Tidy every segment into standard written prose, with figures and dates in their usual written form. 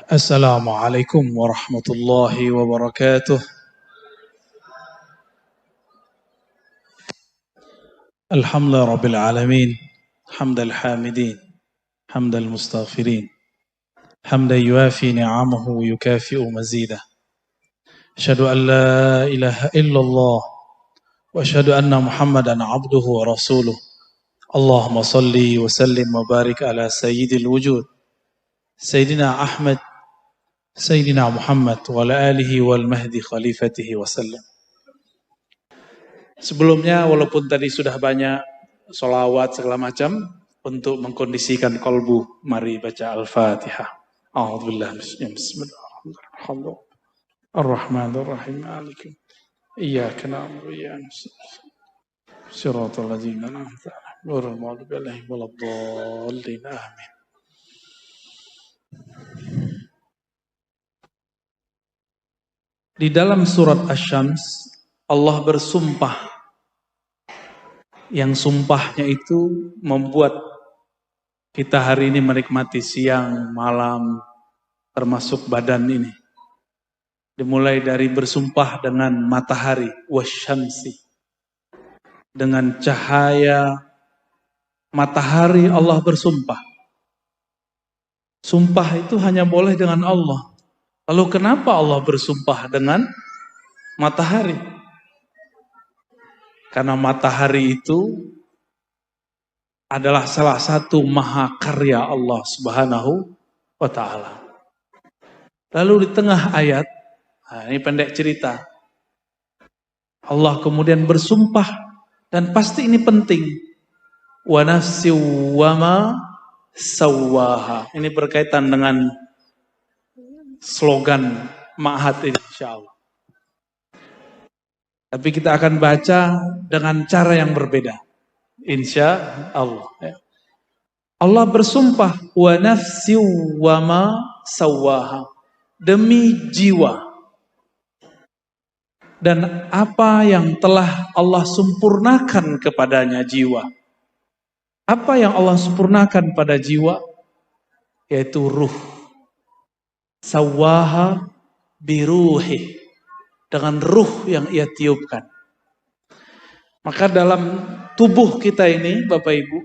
Assalamualaikum warahmatullahi wabarakatuh. Alhamdulillah rabbil alamin. Hamdal hamidin, hamdal mustaghfirin. Hamdan yuafi ni'amahu wa yukafi'u mazidah. Asyhadu an la ilaha illallah wa asyhadu anna Muhammadan abduhu wa rasuluh. Allahumma salli wa sallim wa barik ala sayyidil wujud. Sayyidina Ahmad, Sayyidina Muhammad wa ala alihi wal mahdi khalifatihi wa sallam. Sebelumnya walaupun tadi sudah banyak sholawat segala macam, untuk mengkondisikan kolbu, mari baca Al-Fatihah. A'udzubillah bismillahirrahmanirrahim. Ar-Rahmanir-Rahim. Iyyaka na'budu wa iyyaka nasta'in. Shiratal ladzina an'amta 'alaihim ghairil maghdubi 'alaihim waladdallin. Amin. Di dalam surat Asy-Syams Allah bersumpah, yang sumpahnya itu membuat kita hari ini menikmati siang, malam, termasuk badan ini. Dimulai dari bersumpah dengan matahari, wasyamsi. Dengan cahaya matahari Allah bersumpah. Sumpah itu hanya boleh dengan Allah. Lalu kenapa Allah bersumpah dengan matahari? Karena matahari itu adalah salah satu mahakarya Allah Subhanahu wa ta'ala. Lalu di tengah ayat, ini pendek cerita, Allah kemudian bersumpah, dan pasti ini penting. Wa nafsi wa ma sawwaha. Ini berkaitan dengan slogan Ma'had ini insyaallah. Tapi kita akan baca dengan cara yang berbeda. Insya Allah. Allah bersumpah, wa nafsi wa ma sawwaha. Demi jiwa. Dan apa yang telah Allah sempurnakan kepadanya jiwa. Apa yang Allah sempurnakan pada jiwa? Yaitu ruh. Sawwaha biruhi. Dengan ruh yang ia tiupkan. Maka dalam tubuh kita ini, Bapak Ibu,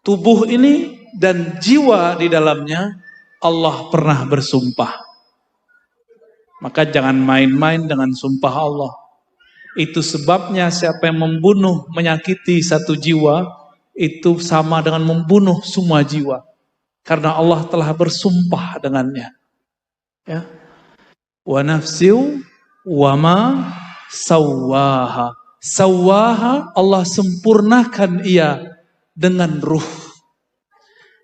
tubuh ini dan jiwa di dalamnya, Allah pernah bersumpah. Maka jangan main-main dengan sumpah Allah. Itu sebabnya siapa yang membunuh, menyakiti satu jiwa, itu sama dengan membunuh semua jiwa. Karena Allah telah bersumpah dengannya. Ya. Wa nafsiu wa ma sawwaha. Sawwaha, Allah sempurnakan ia dengan ruh.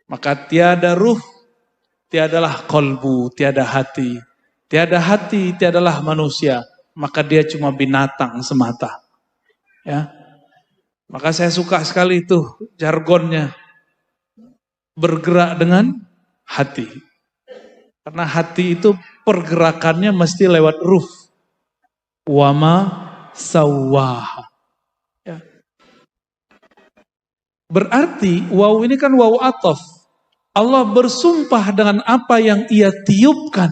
Maka tiada ruh, tiadalah kolbu, tiada hati. Tiada hati, tiadalah manusia. Maka dia cuma binatang semata. Ya. Maka saya suka sekali itu jargonnya. Bergerak dengan hati. Karena hati itu pergerakannya mesti lewat ruh. Wama sawwaha. Ya. Berarti waw ini kan waw ataf. Allah bersumpah dengan apa yang ia tiupkan.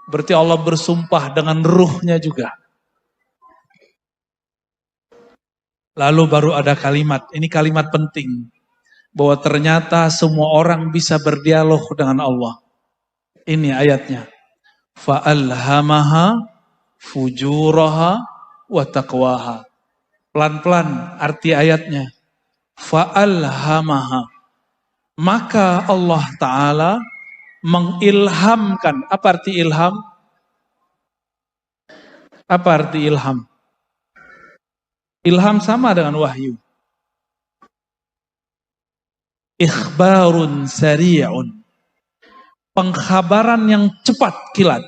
Berarti Allah bersumpah dengan ruhnya juga. Lalu baru ada kalimat, ini kalimat penting. Bahwa ternyata semua orang bisa berdialog dengan Allah. Ini ayatnya. Fa'alhamaha fujuraha wa taqwaha. Pelan-pelan arti ayatnya. Fa'alhamaha. Maka Allah Ta'ala mengilhamkan. Apa arti ilham? Apa arti ilham? Ilham sama dengan wahyu. Ikhbarun sari'un. Pengkhabaran yang cepat kilat.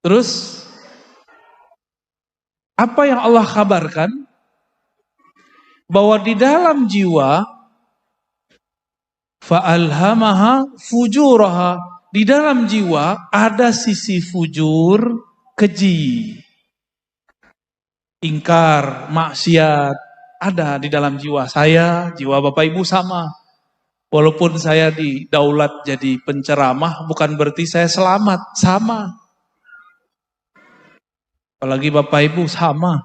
Terus, apa yang Allah kabarkan? Bahwa di dalam jiwa, fa'alhamaha fujuraha. Di dalam jiwa ada sisi fujur, keji. Ingkar, maksiat. Ada di dalam jiwa saya, jiwa Bapak Ibu sama. Walaupun saya didaulat jadi penceramah, bukan berarti saya selamat. Sama. Apalagi Bapak Ibu sama.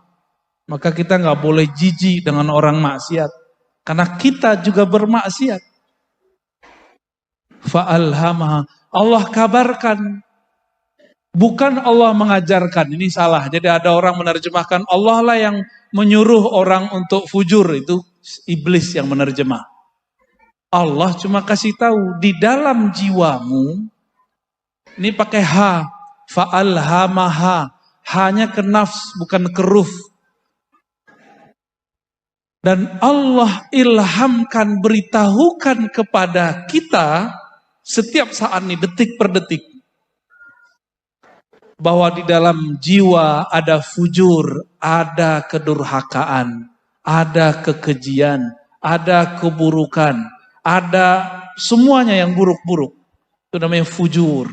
Maka kita nggak boleh jijik dengan orang maksiat. Karena kita juga bermaksiat. Fa'alhamaha. Allah kabarkan. Bukan Allah mengajarkan. Ini salah. Jadi ada orang menerjemahkan Allah lah yang menyuruh orang untuk fujur. Itu iblis yang menerjemah. Allah cuma kasih tahu di dalam jiwamu, ini pakai ha, fa'alhamaha, hanya ke nafs bukan ke ruh. Dan Allah ilhamkan, beritahukan kepada kita setiap saat ini, detik per detik, bahwa di dalam jiwa ada fujur, ada kedurhakaan, ada kekejian, ada keburukan. Ada semuanya yang buruk-buruk. Itu namanya fujur.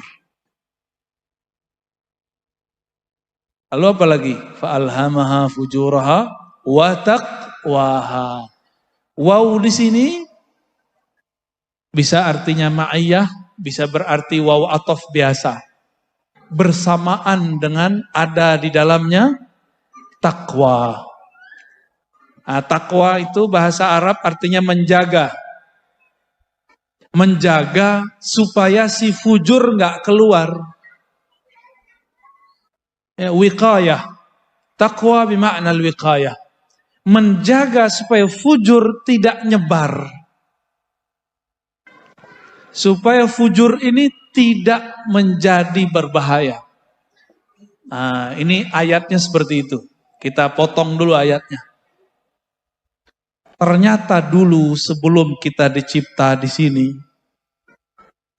Lalu apa lagi? Fa'alhamaha fujuraha wa taqwaha. Waw di sini bisa artinya ma'iyah, bisa berarti waw atof biasa. Bersamaan dengan ada di dalamnya takwa. Nah, takwa itu bahasa Arab artinya menjaga. Menjaga supaya si fujur nggak keluar. Ya, wiqayah. Taqwa bimakna al-wiqayah. Menjaga supaya fujur tidak nyebar. Supaya fujur ini tidak menjadi berbahaya. Nah, ini ayatnya seperti itu. Kita potong dulu ayatnya. Ternyata dulu sebelum kita dicipta di sini,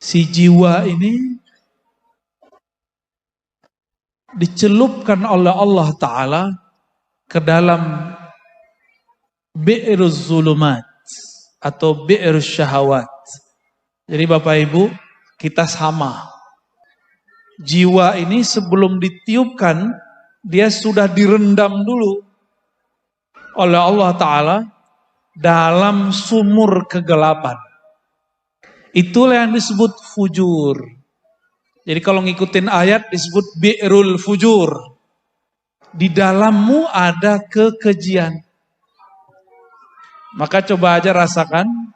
si jiwa ini dicelupkan oleh Allah Ta'ala ke dalam bi'ruz zulumat atau bi'ruz syahawat. Jadi Bapak Ibu, kita sama. Jiwa ini sebelum ditiupkan, dia sudah direndam dulu oleh Allah Ta'ala dalam sumur kegelapan. Itulah yang disebut fujur. Jadi kalau ngikutin ayat disebut bi'rul fujur. Di dalammu ada kekejian. Maka coba aja rasakan.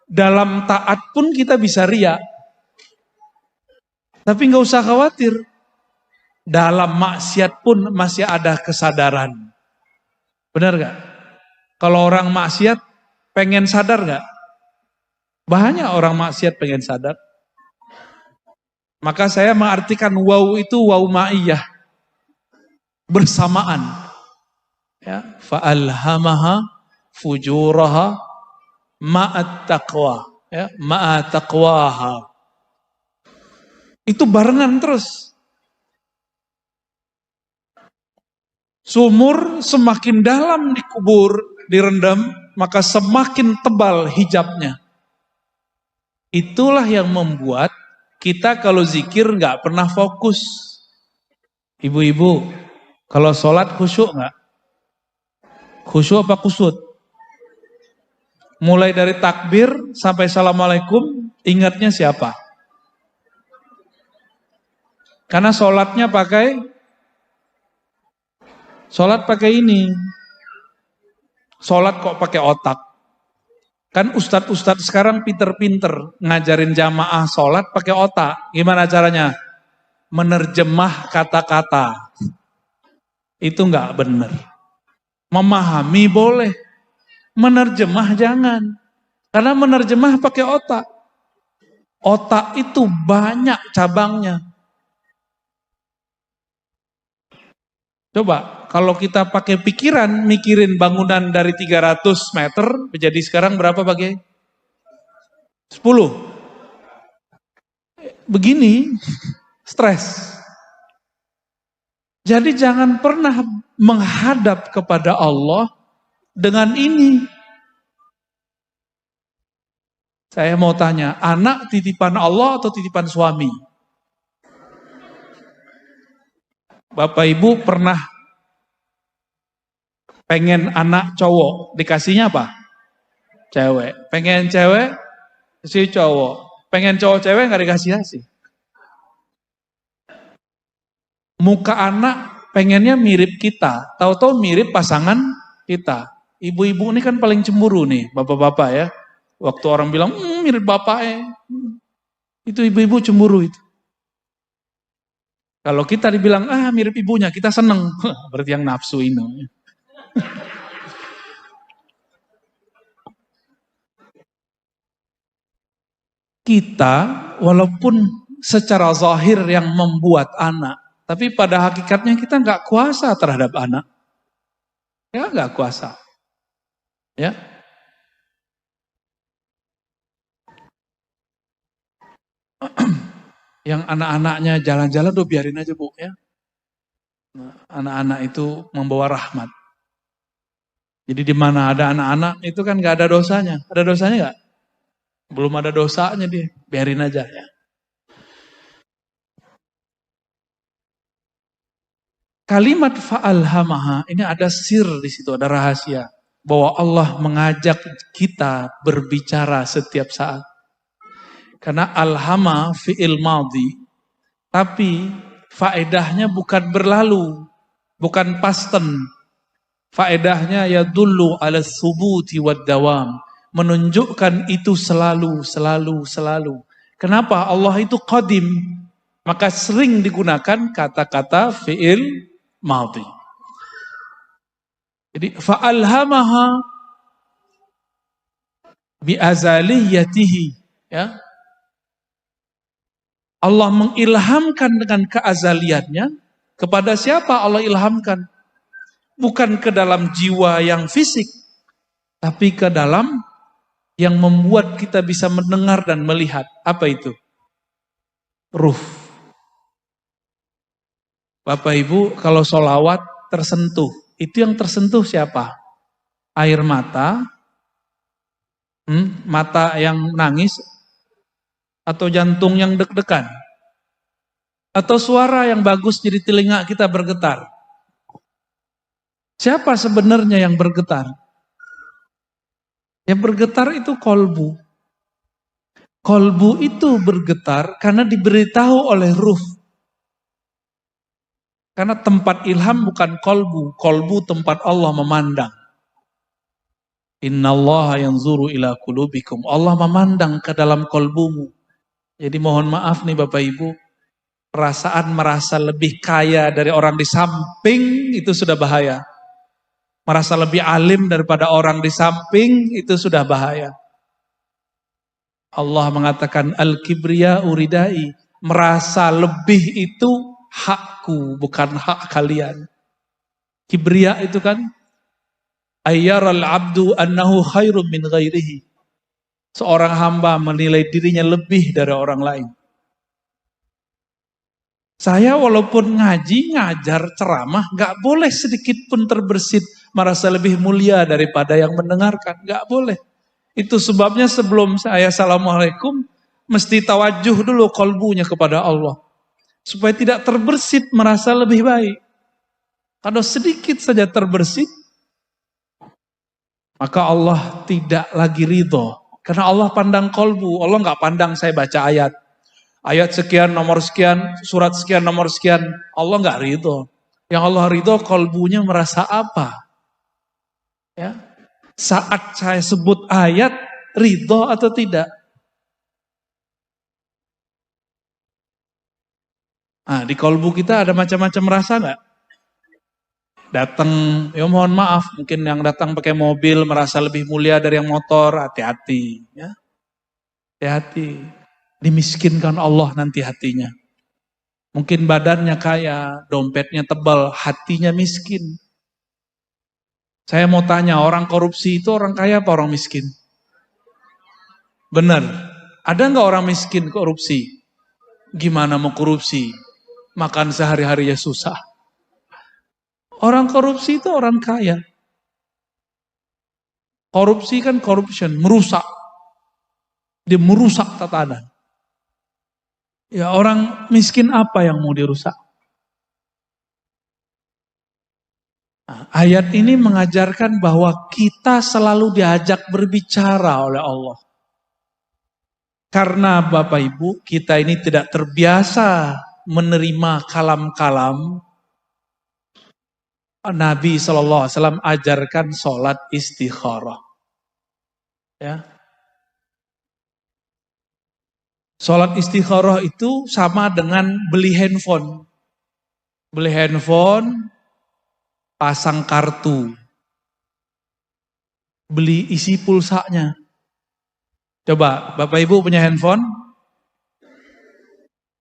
Dalam taat pun kita bisa riya. Tapi nggak usah khawatir. Dalam maksiat pun masih ada kesadaran. Benar gak? Kalau orang maksiat pengen sadar gak? Banyak orang maksiat pengen sadar. Maka saya mengartikan waw itu waw ma'iyah. Bersamaan. Ya, fa'alhamaha fujuraha ma'at taqwa. Ya, ma'at taqwaha. Itu barengan terus. Sumur semakin dalam dikubur, direndam, maka semakin tebal hijabnya. Itulah yang membuat kita kalau zikir nggak pernah fokus. Ibu-ibu, kalau sholat khusyuk nggak? Khusyuk apa kusut? Mulai dari takbir sampai assalamualaikum, ingatnya siapa? Karena sholatnya sholat pakai ini. Sholat kok pakai otak. Kan ustadz-ustadz sekarang pinter-pinter ngajarin jamaah sholat pakai otak. Gimana caranya? Menerjemah kata-kata. Itu nggak benar. Memahami boleh. Menerjemah jangan. Karena menerjemah pakai otak. Otak itu banyak cabangnya. Coba, kalau kita pakai pikiran, mikirin bangunan dari 300 meter, menjadi sekarang berapa Pak? 10. Begini, stres. Jadi jangan pernah menghadap kepada Allah dengan ini. Saya mau tanya, anak titipan Allah atau titipan suami? Bapak Ibu pernah pengen anak cowok, dikasihnya apa? cewek. Pengen cewek, si cowok. Pengen cowok cewek nggak dikasih. Muka anak pengennya mirip kita, tahu-tahu mirip pasangan kita. Ibu-ibu ini kan paling cemburu nih, bapak-bapak ya. Waktu orang bilang, mirip bapaknya. Itu ibu-ibu cemburu itu. Kalau kita dibilang, mirip ibunya, kita seneng. Berarti yang nafsu ini. Kita, walaupun secara zahir yang membuat anak, tapi pada hakikatnya kita nggak kuasa terhadap anak. Ya nggak kuasa. Ya. Yang anak-anaknya jalan-jalan tuh biarin aja Bu ya. Anak-anak itu membawa rahmat. Jadi di mana ada anak-anak itu kan nggak ada dosanya. Ada dosanya nggak? Belum ada dosanya dia, biarin aja ya. Kalimat fa'alhamaha ini ada sir di situ, ada rahasia bahwa Allah mengajak kita berbicara setiap saat. Karena alhama fi'il madhi, tapi faedahnya bukan berlalu, bukan pasten. Faedahnya ya dulu ala thubuti wad dawam, menunjukkan itu selalu. Kenapa? Allah itu qadim, maka sering digunakan kata-kata fi'il madhi. Jadi fa'alhamaha bi'azaliyatihi, ya. Allah mengilhamkan dengan keazaliannya. Kepada siapa Allah ilhamkan? Bukan ke dalam jiwa yang fisik, tapi ke dalam yang membuat kita bisa mendengar dan melihat. Apa itu? Ruh. Bapak Ibu, kalau sholawat tersentuh, itu yang tersentuh siapa? Air mata, mata yang nangis, atau jantung yang deg-degan, atau suara yang bagus jadi telinga kita bergetar. Siapa sebenarnya yang bergetar? Yang bergetar itu kolbu. Kolbu itu bergetar karena diberitahu oleh ruh. Karena tempat ilham bukan kolbu. Kolbu tempat Allah memandang. Innallaha yanzuru ila qulubikum. Allah memandang ke dalam kolbumu. Jadi mohon maaf nih Bapak Ibu. Perasaan merasa lebih kaya dari orang di samping itu sudah bahaya. Merasa lebih alim daripada orang di samping itu sudah bahaya. Allah mengatakan al-kibriya uridai. Merasa lebih itu hakku, bukan hak kalian. Kibriya itu kan ayyaral abdu annahu khairum min ghairihi. Seorang hamba menilai dirinya lebih dari orang lain. Saya walaupun ngaji, ngajar, ceramah, gak boleh sedikit pun terbersit merasa lebih mulia daripada yang mendengarkan. Gak boleh. Itu sebabnya sebelum saya assalamualaikum, mesti tawajuh dulu kolbunya kepada Allah. Supaya tidak terbersit merasa lebih baik. Kalau sedikit saja terbersit, maka Allah tidak lagi ridho. Karena Allah pandang kolbu, Allah gak pandang saya baca ayat. Ayat sekian, nomor sekian, surat sekian, nomor sekian. Allah gak ridho. Yang Allah ridho kolbunya merasa apa? Ya. Saat saya sebut ayat, ridho atau tidak? Nah, di kolbu kita ada macam-macam rasa gak? Datang, ya mohon maaf, mungkin yang datang pakai mobil merasa lebih mulia dari yang motor, hati-hati. Ya. Hati-hati. Dimiskinkan Allah nanti hatinya. Mungkin badannya kaya, dompetnya tebal, hatinya miskin. Saya mau tanya, orang korupsi itu orang kaya apa orang miskin? Benar. Ada nggak orang miskin korupsi? Gimana mau korupsi? Makan sehari-harinya susah. Orang korupsi itu orang kaya. Korupsi kan corruption, merusak. Dia merusak tatanan. Ya orang miskin apa yang mau dirusak? Nah, Ayat ini mengajarkan bahwa kita selalu diajak berbicara oleh Allah. Karena Bapak Ibu, kita ini tidak terbiasa menerima kalam-kalam. Nabi SAW ajarkan sholat istikharah. Ya. Sholat istikharah itu sama dengan beli handphone. Beli handphone, pasang kartu. Beli isi pulsanya. Coba, Bapak Ibu punya handphone?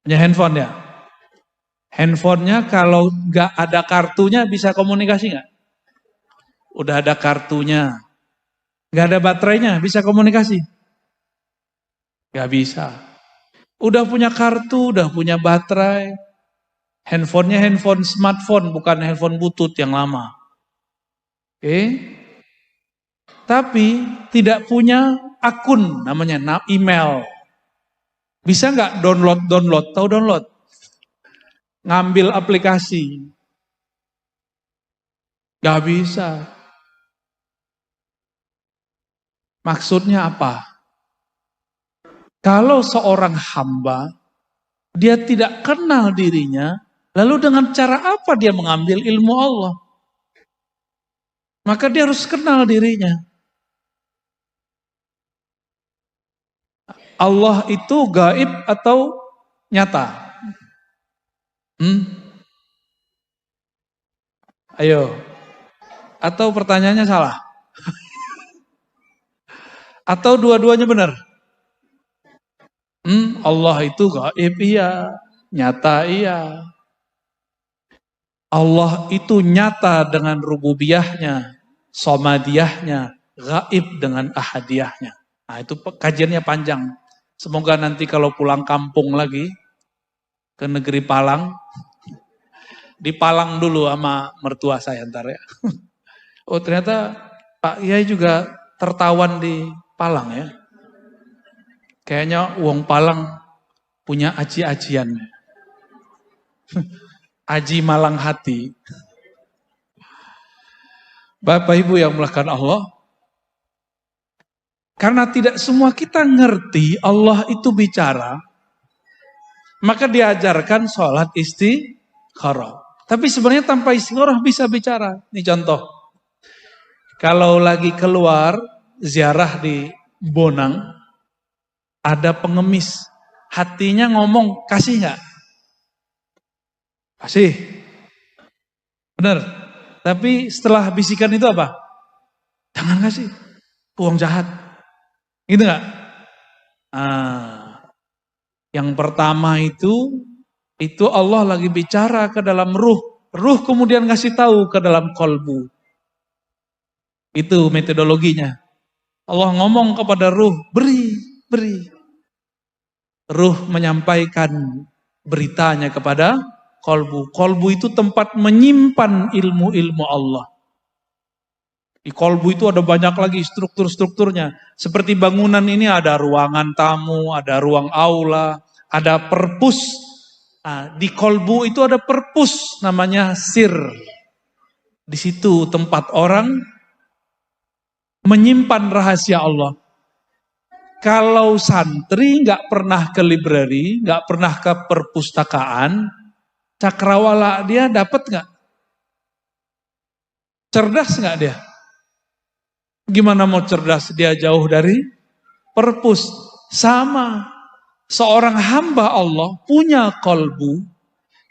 Punya handphone ya? Handphonenya kalau nggak ada kartunya bisa komunikasi nggak? Udah ada kartunya. Nggak ada baterainya, bisa komunikasi? Nggak bisa. Udah punya kartu, udah punya baterai. Handphonenya handphone smartphone, bukan handphone butut yang lama. Oke? Tapi tidak punya akun, namanya email. Bisa nggak download? Tahu download? Ngambil aplikasi. Nggak bisa. Maksudnya apa? Kalau seorang hamba, dia tidak kenal dirinya, lalu dengan cara apa dia mengambil ilmu Allah? Maka dia harus kenal dirinya. Allah itu gaib atau nyata? Ayo. Atau pertanyaannya salah? Atau dua-duanya benar? Allah itu gaib iya, nyata iya. Allah itu nyata dengan rububiyahnya, somadiyahnya, gaib dengan ahadiyahnya. Nah itu kajiannya panjang. Semoga nanti kalau pulang kampung lagi ke negeri Palang, di Palang dulu sama mertua saya ntar ya. Oh ternyata Pak Yai juga tertawan di Palang ya. Kayaknya uang Palang punya aji-ajian. Aji malang hati. Bapak Ibu yang melakukan Allah. Karena tidak semua kita ngerti Allah itu bicara. Maka diajarkan sholat istikharah. Tapi sebenarnya tanpa istikharah bisa bicara. Ini contoh. Kalau lagi keluar ziarah di Bonang. Ada pengemis. Hatinya ngomong kasih nggak? Kasih. Benar. Tapi setelah bisikan itu apa? Jangan kasih. Uang jahat. Gitu nggak? Yang pertama itu Allah lagi bicara ke dalam ruh. Ruh kemudian ngasih tahu ke dalam kolbu. Itu metodologinya. Allah ngomong kepada ruh, beri. Ruh menyampaikan beritanya kepada kolbu. Kolbu itu tempat menyimpan ilmu-ilmu Allah. Di kolbu itu ada banyak lagi struktur-strukturnya. Seperti bangunan ini ada ruangan tamu, ada ruang aula, ada perpus. Nah, di kolbu itu ada perpus namanya sir. Di situ tempat orang menyimpan rahasia Allah. Kalau santri nggak pernah ke library, nggak pernah ke perpustakaan, cakrawala dia dapat nggak? Cerdas nggak dia? Gimana mau cerdas dia jauh dari perpus? Sama. Seorang hamba Allah punya kolbu,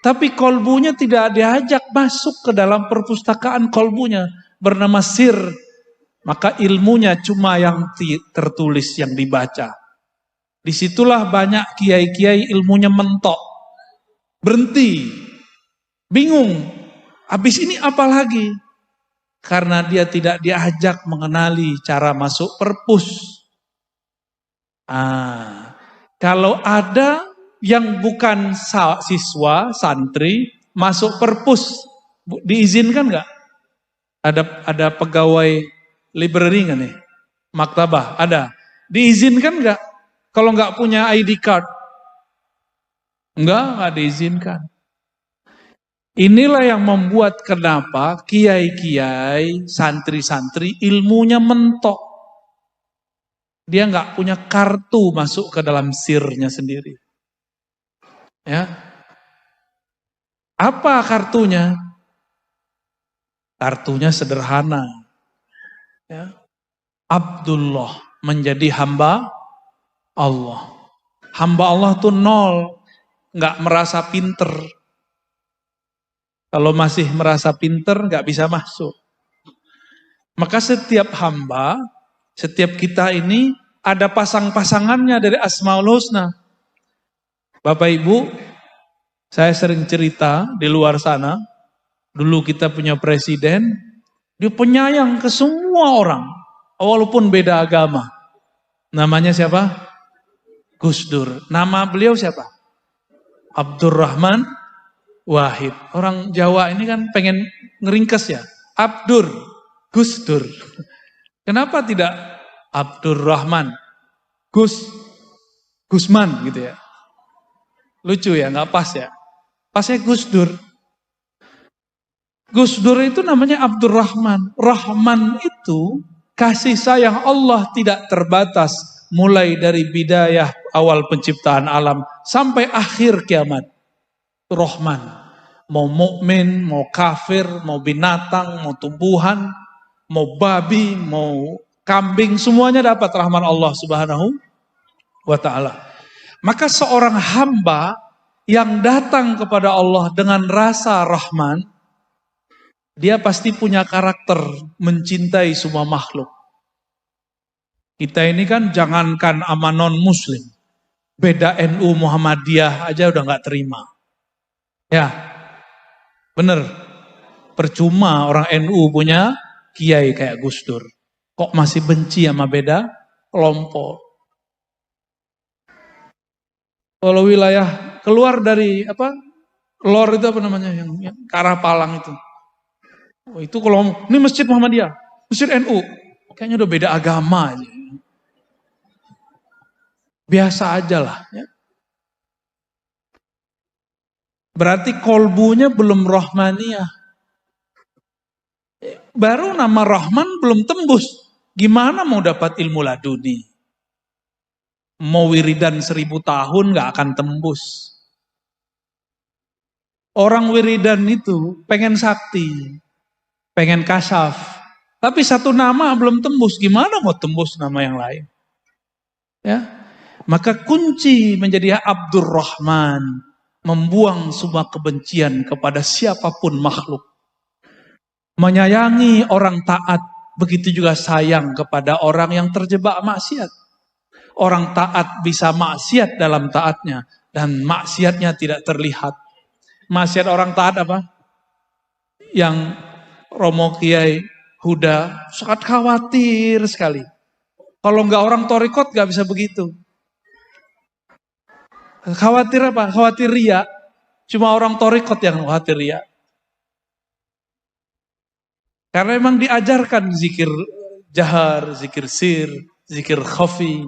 tapi kolbunya tidak diajak masuk ke dalam perpustakaan kolbunya. Bernama sir. Maka ilmunya cuma yang tertulis, yang dibaca. Disitulah banyak kiai-kiai ilmunya mentok. Berhenti. Bingung. Habis ini apa lagi? Karena dia tidak diajak mengenali cara masuk perpus. Kalau ada yang bukan siswa, santri, masuk perpus, diizinkan nggak? Ada pegawai library nggak nih? Maktabah, ada. Diizinkan nggak? Kalau nggak punya ID card? Nggak diizinkan. Inilah yang membuat kenapa kiai-kiai, santri-santri ilmunya mentok. Dia nggak punya kartu masuk ke dalam sirnya sendiri. Ya, apa kartunya? Kartunya sederhana. Ya. Abdullah, menjadi hamba Allah. Hamba Allah tuh nol, nggak merasa pinter. Kalau masih merasa pinter, nggak bisa masuk. Maka setiap hamba, setiap kita ini ada pasang-pasangannya dari Asmaul Husna. Bapak Ibu, saya sering cerita di luar sana, dulu kita punya presiden, dia penyayang ke semua orang, walaupun beda agama. Namanya siapa? Gus Dur. Nama beliau siapa? Abdurrahman Wahid. Orang Jawa ini kan pengen ngeringkes ya. Abdur, Gus Dur. Kenapa tidak Abdurrahman, Gusman gitu ya. Lucu ya, nggak pas ya. Pasnya Gus Dur. Gus Dur itu namanya Abdurrahman. Rahman itu kasih sayang Allah tidak terbatas. Mulai dari bidayah awal penciptaan alam sampai akhir kiamat. Rahman. Mau mukmin, mau kafir, mau binatang, mau tumbuhan, mau babi, mau kambing, semuanya dapat rahman Allah Subhanahu wa ta'ala. Maka seorang hamba yang datang kepada Allah dengan rasa rahman, dia pasti punya karakter mencintai semua makhluk. Kita ini kan jangankan sama non muslim, beda NU Muhammadiyah aja udah gak terima. Ya, bener. Percuma orang NU punya kiai kayak Gus Dur. Kok masih benci sama beda kelompok? Kalau wilayah keluar dari lor itu apa namanya yang ke arah Palang itu. Oh, itu kalau ini masjid Muhammadiyah, masjid NU, kayaknya udah beda agama aja. Biasa aja lah. Ya. Berarti kolbunya belum rohmaniyah. Baru nama Rahman belum tembus. Gimana mau dapat ilmu laduni? Mau wiridan 1000 tahun gak akan tembus. Orang wiridan itu pengen sakti, pengen kasaf. Tapi satu nama belum tembus, gimana mau tembus nama yang lain? Ya, maka kunci menjadi Abdurrahman, membuang semua kebencian kepada siapapun makhluk. Menyayangi orang taat, begitu juga sayang kepada orang yang terjebak maksiat. Orang taat bisa maksiat dalam taatnya, dan maksiatnya tidak terlihat. Maksiat orang taat apa? Yang Romo Kiai Huda sangat khawatir sekali. Kalau nggak orang torikot nggak bisa begitu. Khawatir apa? Khawatir ria. Cuma orang torikot yang khawatir ria. Karena memang diajarkan zikir jahar, zikir sir, zikir khafi.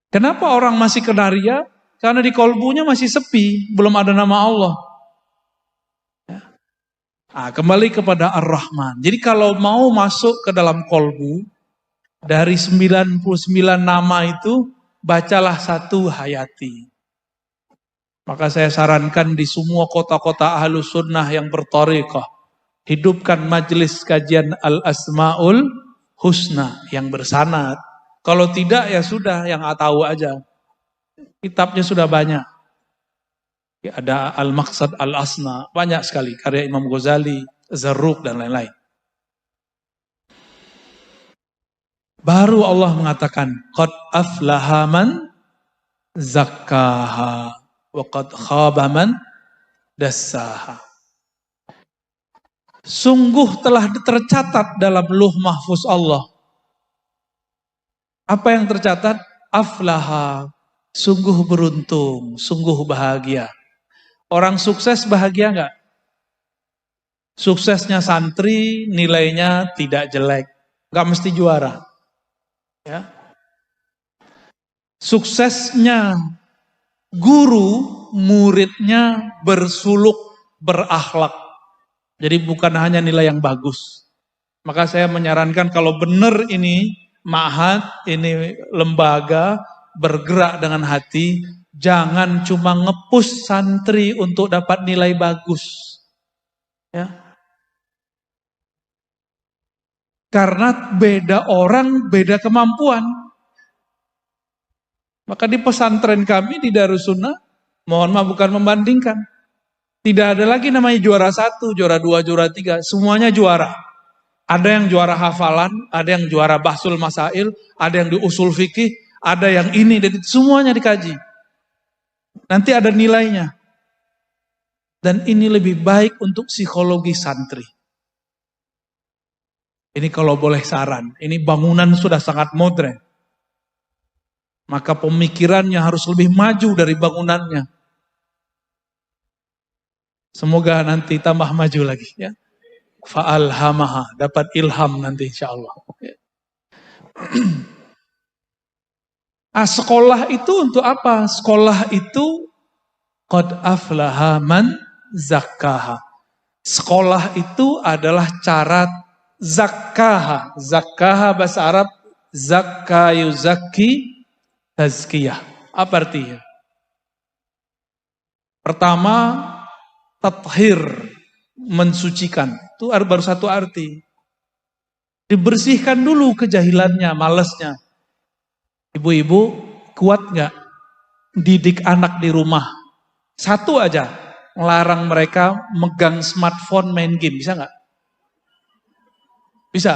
Kenapa orang masih kena ria? Karena di kolbunya masih sepi, belum ada nama Allah. Nah, kembali kepada Ar-Rahman. Jadi kalau mau masuk ke dalam kolbu, dari 99 nama itu, bacalah satu hayati. Maka saya sarankan di semua kota-kota Ahlus Sunnah yang berthariqah, hidupkan majelis kajian Al-Asma'ul Husna yang bersanad. Kalau tidak ya sudah, yang tahu aja. Kitabnya sudah banyak. Ada Al-Maqsad Al-Asna, banyak sekali karya Imam Ghazali, Zarruq dan lain-lain. Baru Allah mengatakan qad aflaha man zakkaha wa qad khaba man dassaha. Sungguh telah tercatat dalam Lauh Mahfuz Allah. Apa yang tercatat? Aflaha, sungguh beruntung, sungguh bahagia. Orang sukses bahagia enggak? Suksesnya santri nilainya tidak jelek, enggak mesti juara. Ya. Suksesnya guru muridnya bersuluk, berakhlak. Jadi bukan hanya nilai yang bagus. Maka saya menyarankan kalau benar ini ma'had, ini lembaga bergerak dengan hati, jangan cuma nge-push santri untuk dapat nilai bagus. Ya. Karena beda orang, beda kemampuan. Maka di pesantren kami di Darussunnah, mohon maaf bukan membandingkan. Tidak ada lagi namanya juara 1, juara 2, juara 3, semuanya juara. Ada yang juara hafalan, ada yang juara bahsul masail, ada yang di usul fikih, ada yang ini, dan semuanya dikaji. Nanti ada nilainya. Dan ini lebih baik untuk psikologi santri. Ini kalau boleh saran, ini bangunan sudah sangat modern. Maka pemikirannya harus lebih maju dari bangunannya. Semoga nanti tambah maju lagi ya. Fa'alhamaha, dapat ilham nanti insya Allah. Sekolah itu untuk apa? Sekolah itu qad aflaha man zakkaha. Sekolah itu adalah cara zakkaha. Zakkaha bahasa Arab zakka yuzakki tazkiyah. Apa artinya? Pertama, tathir, mensucikan. Itu baru satu arti. Dibersihkan dulu kejahilannya, malesnya. Ibu-ibu kuat nggak didik anak di rumah? Satu aja, melarang mereka megang smartphone main game, bisa nggak? Bisa?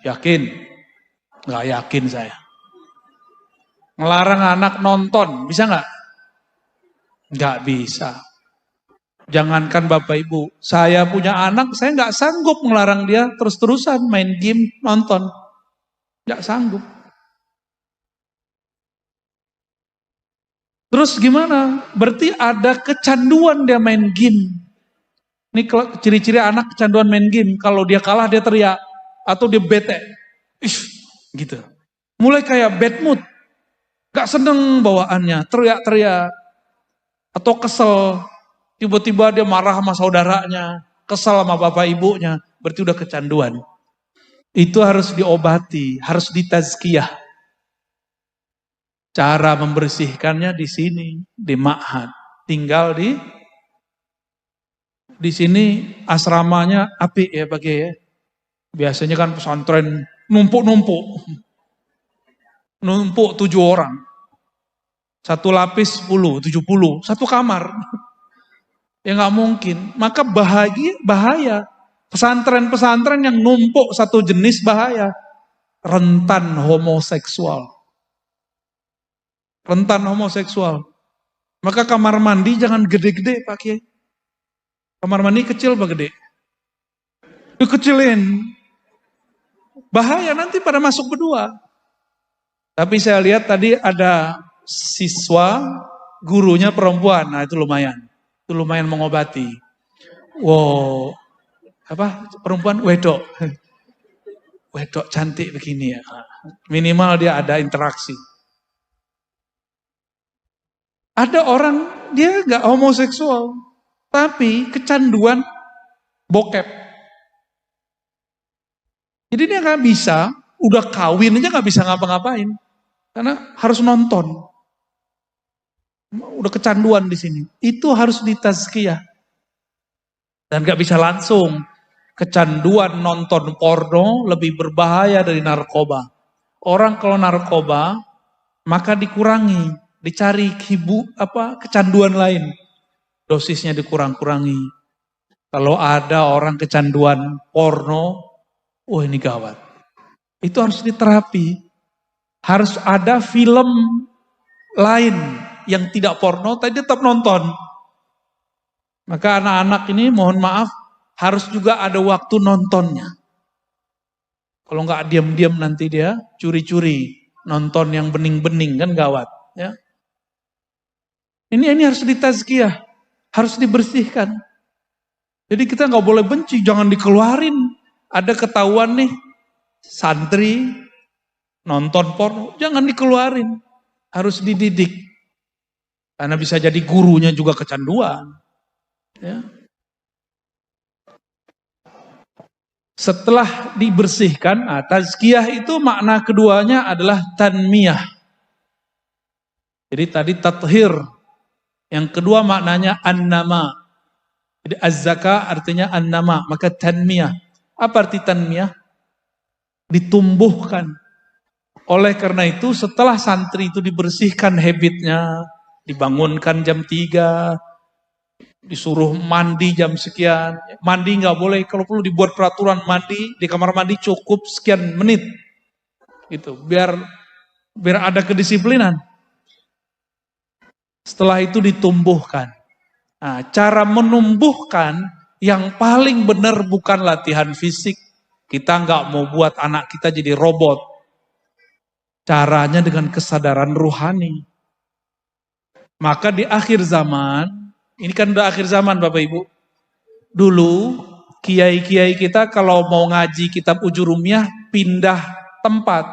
Yakin? Nggak yakin saya. Melarang anak nonton, bisa nggak? Nggak bisa. Jangankan Bapak Ibu, saya punya anak, saya nggak sanggup melarang dia terus-terusan main game, nonton. Nggak sanggup. Terus gimana? Berarti ada kecanduan dia main game. Ini ciri-ciri anak kecanduan main game. Kalau dia kalah dia teriak. Atau dia bete. Gitu. Mulai kayak bad mood. Gak seneng bawaannya. Teriak-teriak. Atau kesel. Tiba-tiba dia marah sama saudaranya, kesal sama bapak ibunya, berarti udah kecanduan. Itu harus diobati, harus ditazkiyah. Cara membersihkannya di sini, di ma'had. Tinggal di sini asramanya apik ya Pak ya. Biasanya kan pesantren numpuk-numpuk. Numpuk 7 orang. Satu lapis 10, 70, satu kamar. Ya nggak mungkin. Maka bahaya. Pesantren-pesantren yang numpuk satu jenis bahaya. Rentan homoseksual. Rentan homoseksual. Maka kamar mandi jangan gede-gede Pak Kiai. Kamar mandi kecil apa gede? Dikecilin. Bahaya nanti pada masuk berdua. Tapi saya lihat tadi ada siswa, gurunya perempuan. Nah itu lumayan. Itu lumayan mengobati. Wow, apa perempuan wedok. Wedok cantik begini ya. Minimal dia ada interaksi. Ada orang dia nggak homoseksual, tapi kecanduan bokep. Jadi dia nggak bisa, udah kawin aja nggak bisa ngapa-ngapain, karena harus nonton. Udah kecanduan di sini. Itu harus ditazkiyah. Dan gak bisa langsung. Kecanduan nonton porno lebih berbahaya dari narkoba. Orang kalau narkoba, maka dikurangi. Dicari kecanduan lain. Dosisnya dikurang-kurangi. Kalau ada orang kecanduan porno, ini gawat. Itu harus diterapi. Harus ada film lain yang tidak porno, tapi tetap nonton. Maka anak-anak ini mohon maaf, harus juga ada waktu nontonnya. Kalau nggak diam-diam nanti dia curi-curi nonton yang bening-bening kan gawat. Ya. Ini harus ditazkiyah, harus dibersihkan. Jadi kita nggak boleh benci, jangan dikeluarin. Ada ketahuan nih santri nonton porno, jangan dikeluarin, harus dididik. Karena bisa jadi gurunya juga kecanduan. Ya. Setelah dibersihkan, tazkiyah itu makna keduanya adalah tanmiyah. Jadi tadi tathir, yang kedua maknanya an-nama. Jadi az-zaka artinya an-nama, maka tanmiyah. Apa arti tanmiyah? Ditumbuhkan. Oleh karena itu setelah santri itu dibersihkan habitnya, dibangunkan jam 3, disuruh mandi jam sekian. Mandi nggak boleh, kalau perlu dibuat peraturan mandi di kamar mandi cukup sekian menit. Gitu, biar ada kedisiplinan. Setelah itu ditumbuhkan. Nah, cara menumbuhkan yang paling benar bukan latihan fisik. Kita nggak mau buat anak kita jadi robot. Caranya dengan kesadaran ruhani. Maka di akhir zaman, ini kan udah akhir zaman Bapak Ibu. Dulu kiai-kiai kita kalau mau ngaji kitab Ujurumiyah pindah tempat.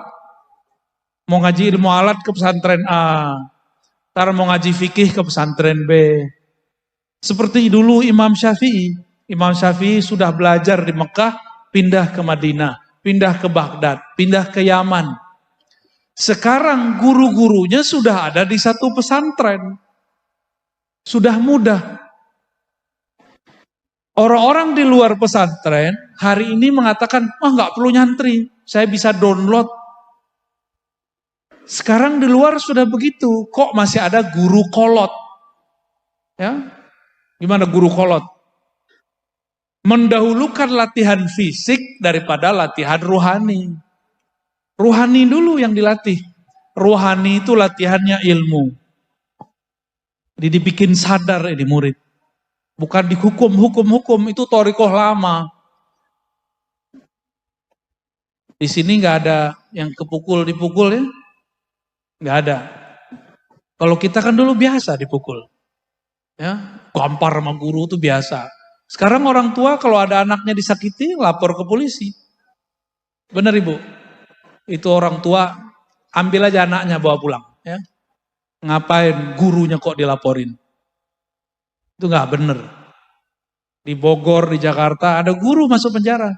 Mau ngaji ilmu alat ke pesantren A. Ntar mau ngaji fikih ke pesantren B. Seperti dulu Imam Syafi'i. Imam Syafi'i sudah belajar di Mekah, pindah ke Madinah, pindah ke Baghdad, pindah ke Yaman. Sekarang guru-gurunya sudah ada di satu pesantren. Sudah mudah. Orang-orang di luar pesantren hari ini mengatakan, nggak perlu nyantri, saya bisa download. Sekarang di luar sudah begitu, kok masih ada guru kolot? Ya, gimana guru kolot? Mendahulukan latihan fisik daripada latihan ruhani. Ruhani dulu yang dilatih. Ruhani itu latihannya ilmu. Jadi dibikin sadar ini murid. Bukan dihukum, itu thorikoh lama. Di sini nggak ada yang dipukul ya. Nggak ada. Kalau kita kan dulu biasa dipukul. Ya, gampar sama guru itu biasa. Sekarang orang tua kalau ada anaknya disakiti, lapor ke polisi. Benar Ibu? Itu orang tua, ambil aja anaknya bawa pulang. Ya. Ngapain gurunya kok dilaporin? Itu nggak benar. Di Bogor, di Jakarta ada guru masuk penjara.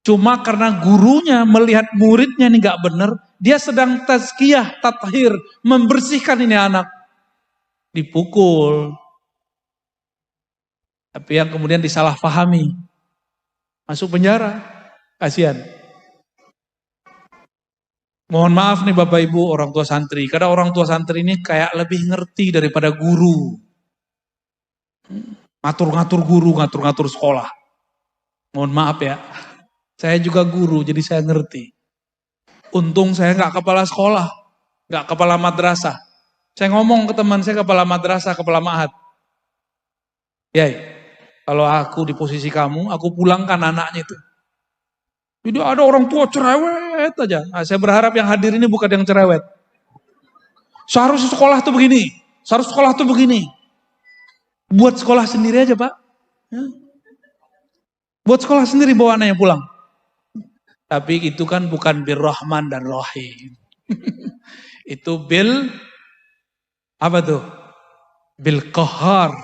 Cuma karena gurunya melihat muridnya ini nggak benar, dia sedang tazkiyah, tathir, membersihkan ini anak. Dipukul. Tapi yang kemudian disalahpahami. Masuk penjara. Kasihan. Mohon maaf nih Bapak Ibu orang tua santri. Karena orang tua santri ini kayak lebih ngerti daripada guru. Ngatur-ngatur guru, ngatur-ngatur sekolah. Mohon maaf ya. Saya juga guru jadi saya ngerti. Untung saya nggak kepala sekolah. Nggak kepala madrasah. Saya ngomong ke teman saya kepala madrasah, kepala ma'had. Yai, kalau aku di posisi kamu, aku pulangkan anaknya itu. Jadi ada orang tua cerewet aja. Nah, saya berharap yang hadir ini bukan yang cerewet. Seharusnya sekolah tuh begini. Seharusnya sekolah tuh begini. Buat sekolah sendiri aja Pak. Ya. Buat sekolah sendiri bawa anaknya pulang. Tapi itu kan bukan bil Rahman dan Rahim. Itu apa tuh? Bil Qahar.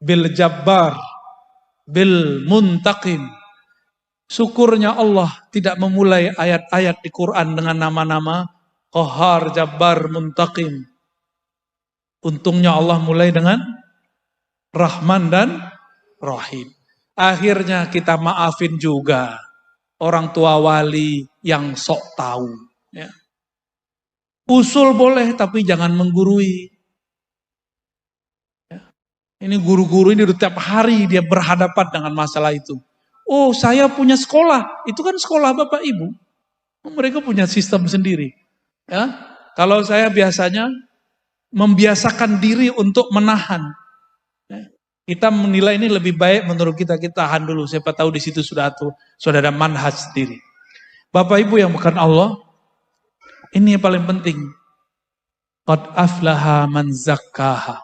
Bil Jabbar. Bil Muntaqim. Syukurnya Allah tidak memulai ayat-ayat di Quran dengan nama-nama Qahar, Jabbar, Muntaqim. Untungnya Allah mulai dengan Rahman dan Rahim. Akhirnya kita maafin juga orang tua wali yang sok tahu. Ya. Usul boleh tapi jangan menggurui. Ya. Ini guru-guru ini udah tiap hari dia berhadapan dengan masalah itu. Oh saya punya sekolah, itu kan sekolah Bapak Ibu. Mereka punya sistem sendiri. Ya, kalau saya biasanya membiasakan diri untuk menahan. Ya, kita menilai ini lebih baik menurut kita tahan dulu. Siapa tahu di situ sudah ada manhaj sendiri. Bapak Ibu yang bukan Allah, ini yang paling penting. Qad aflaha man zakkaha.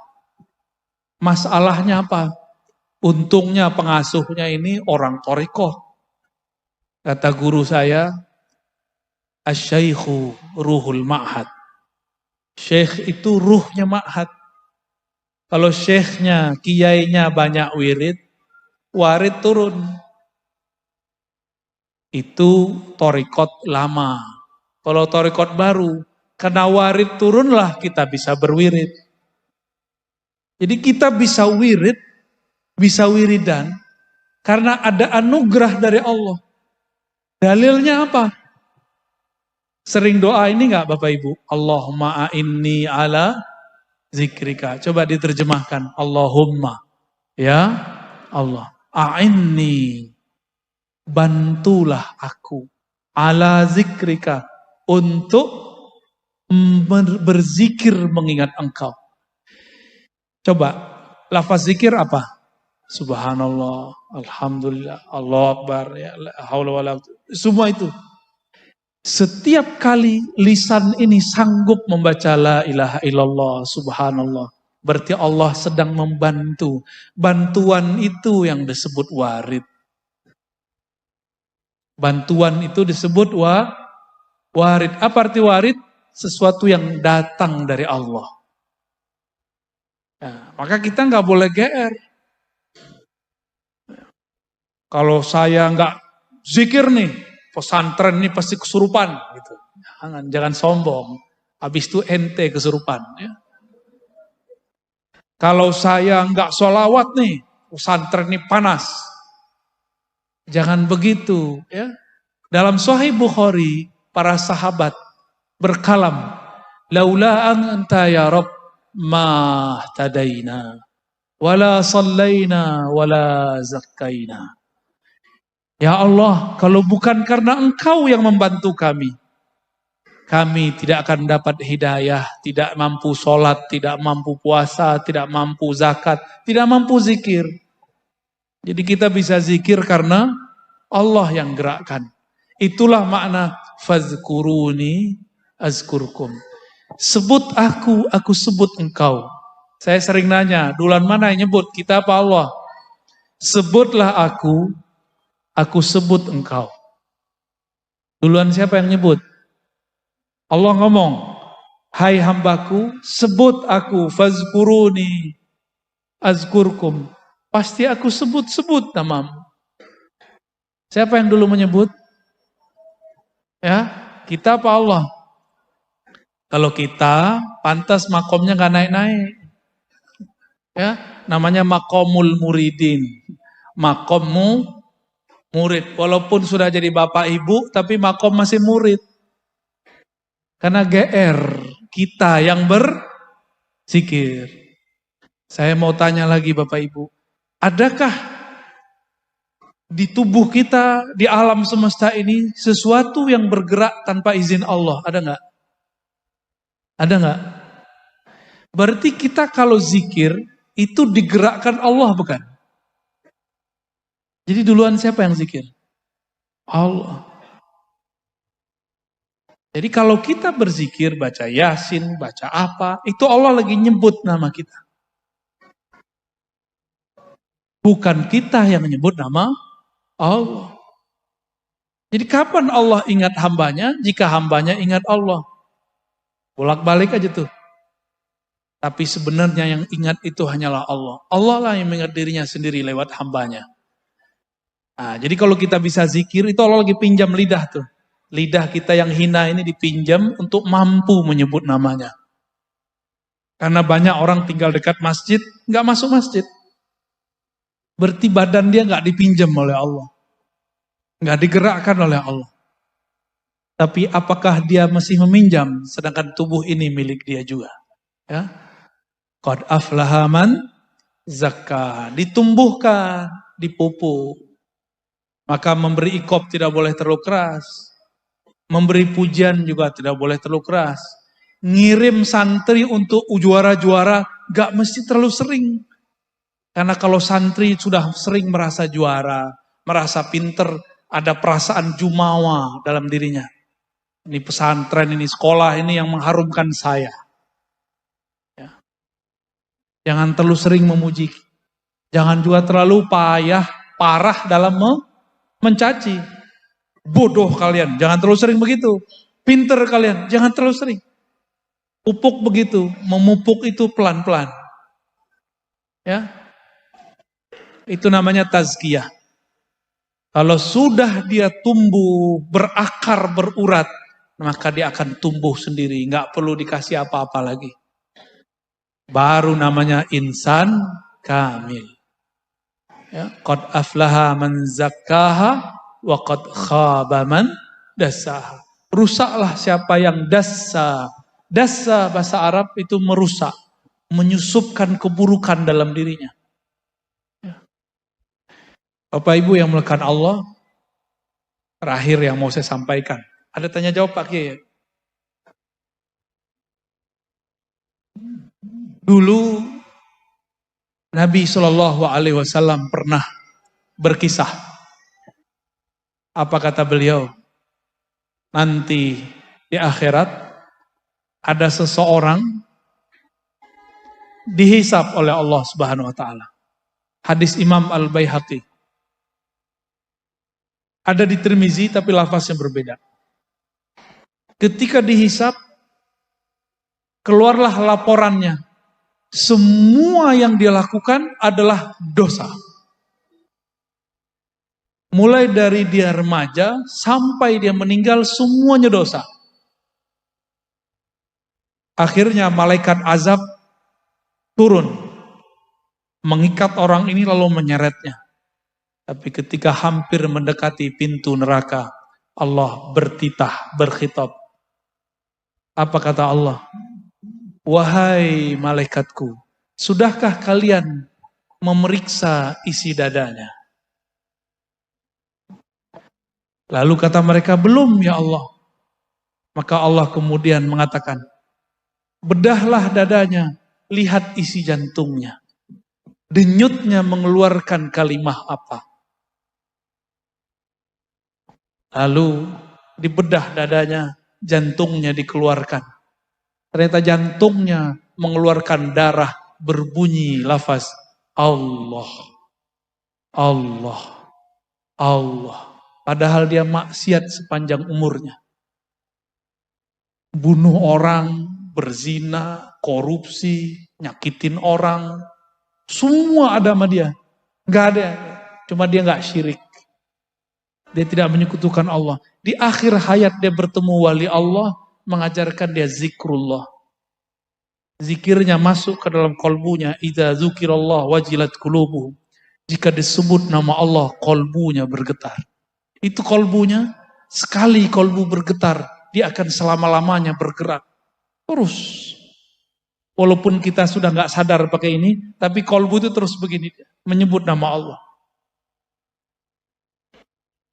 Masalahnya apa? Untungnya pengasuhnya ini orang thorikoh. Kata guru saya, Asy-Syaikhu Ruhul Ma'had. Syekh itu ruhnya ma'had. Kalau syekhnya, kiainya banyak wirid, warid turun. Itu torikot lama. Kalau torikot baru, karena warid turunlah kita bisa berwirid. Jadi kita bisa wirid, bisa wiridan, karena ada anugerah dari Allah. Dalilnya apa? Sering doa ini enggak Bapak Ibu? Allahumma a'inni ala zikrika. Coba diterjemahkan. Allahumma. Ya Allah. A'inni. Bantulah aku. Ala zikrika. Untuk berzikir mengingat engkau. Coba. Lafaz zikir apa? Subhanallah. Alhamdulillah. Allah Akbar. Ya, semua itu. Setiap kali lisan ini sanggup membaca la ilaha illallah, subhanallah. Berarti Allah sedang membantu. Bantuan itu yang disebut warid. Bantuan itu disebut warid. Apa arti warid? Sesuatu yang datang dari Allah. Nah, maka kita nggak boleh GR. Kalau saya nggak zikir nih, pesantren ini pasti kesurupan gitu. Jangan sombong. Habis itu ente kesurupan. Ya. Kalau saya nggak sholawat nih, pesantren ini panas. Jangan begitu. Ya. Dalam Sahih Bukhari, para sahabat berkalam, laula anta ya Rabb ma tadaina, wala sallaina, wala zakkaina. Ya Allah, kalau bukan karena Engkau yang membantu kami tidak akan dapat hidayah, tidak mampu sholat, tidak mampu puasa, tidak mampu zakat, tidak mampu zikir. Jadi kita bisa zikir karena Allah yang gerakkan. Itulah makna fazkuruni azkurkum. Sebut aku sebut engkau. Saya sering nanya, duluan mana yang nyebut? Kita apa Allah? Sebutlah aku sebut engkau. Duluan siapa yang nyebut? Allah ngomong, hai hambaku, sebut aku, fazkuruni, azkurkum. Pasti aku sebut namamu. Siapa yang dulu menyebut? Ya, kita apa Allah? Kalau kita, pantas makomnya gak naik-naik. Ya, namanya makomul muridin. Makommu murid. Walaupun sudah jadi bapak ibu, tapi makom masih murid. Karena GR kita yang berzikir. Saya mau tanya lagi Bapak Ibu. Adakah di tubuh kita, di alam semesta ini, sesuatu yang bergerak tanpa izin Allah? Ada enggak? Ada enggak? Berarti kita kalau zikir, itu digerakkan Allah bukan? Jadi duluan siapa yang zikir? Allah. Jadi kalau kita berzikir, baca Yasin, baca apa, itu Allah lagi nyebut nama kita. Bukan kita yang menyebut nama Allah. Jadi kapan Allah ingat hambanya? Jika hambanya ingat Allah. Bolak-balik aja tuh. Tapi sebenarnya yang ingat itu hanyalah Allah. Allah lah yang mengingat dirinya sendiri lewat hambanya. Nah, jadi kalau kita bisa zikir, itu Allah lagi pinjam lidah tuh. Lidah kita yang hina ini dipinjam untuk mampu menyebut namanya. Karena banyak orang tinggal dekat masjid, nggak masuk masjid. Berarti badan dia nggak dipinjam oleh Allah. Nggak digerakkan oleh Allah. Tapi apakah dia masih meminjam, sedangkan tubuh ini milik dia juga. Ya. Qad aflaha man zakka. Ditumbuhkan, dipupuk. Maka memberi ikop tidak boleh terlalu keras. Memberi pujian juga tidak boleh terlalu keras. Ngirim santri untuk juara-juara gak mesti terlalu sering. Karena kalau santri sudah sering merasa juara, merasa pinter, ada perasaan jumawa dalam dirinya. Ini pesantren, ini sekolah, ini yang mengharumkan saya. Ya. Jangan terlalu sering memuji. Jangan juga terlalu parah dalam mencaci. Bodoh kalian, jangan terlalu sering begitu. Pinter kalian, jangan terlalu sering. Pupuk begitu, memupuk itu pelan-pelan. Ya. Itu namanya tazkiyah. Kalau sudah dia tumbuh, berakar, berurat, maka dia akan tumbuh sendiri, nggak perlu dikasih apa-apa lagi. Baru namanya insan kamil. Ya, qad aflaha man zakkaha wa qad khaba man dassaha. Rusaklah siapa yang dassa. Dassa bahasa Arab itu merusak, menyusupkan keburukan dalam dirinya. Bapak Ibu yang melekat Allah, terakhir yang mau saya sampaikan. Ada tanya jawab Pak Kiai? Dulu Nabi Shallallahu Alaihi Wasallam pernah berkisah. Apa kata beliau? Nanti di akhirat ada seseorang dihisap oleh Allah Subhanahu Wa Taala. Hadis Imam Al-Baihaqi. Ada di Tirmizi tapi lafaznya berbeda. Ketika dihisap, keluarlah laporannya. Semua yang dia lakukan adalah dosa. Mulai dari dia remaja sampai dia meninggal semuanya dosa. Akhirnya malaikat azab turun. Mengikat orang ini lalu menyeretnya. Tapi ketika hampir mendekati pintu neraka, Allah bertitah, berkhitab. Apa kata Allah? Wahai malaikatku, sudahkah kalian memeriksa isi dadanya? Lalu kata mereka, belum ya Allah. Maka Allah kemudian mengatakan, bedahlah dadanya, lihat isi jantungnya. Denyutnya mengeluarkan kalimah apa? Lalu dibedah dadanya, jantungnya dikeluarkan. Ternyata jantungnya mengeluarkan darah berbunyi lafaz Allah, Allah, Allah. Padahal dia maksiat sepanjang umurnya. Bunuh orang, berzina, korupsi, nyakitin orang. Semua ada sama dia. Gak ada. Cuma dia gak syirik. Dia tidak menyekutukan Allah. Di akhir hayat dia bertemu wali Allah, mengajarkan dia zikrullah. Zikirnya masuk ke dalam kolbunya. Idza dzukirallah wajilat qulubuhum. Jika disebut nama Allah, kolbunya bergetar. Itu kolbunya, sekali kolbu bergetar, dia akan selama-lamanya bergerak. Terus. Walaupun kita sudah gak sadar pakai ini, tapi kolbu itu terus begini, menyebut nama Allah.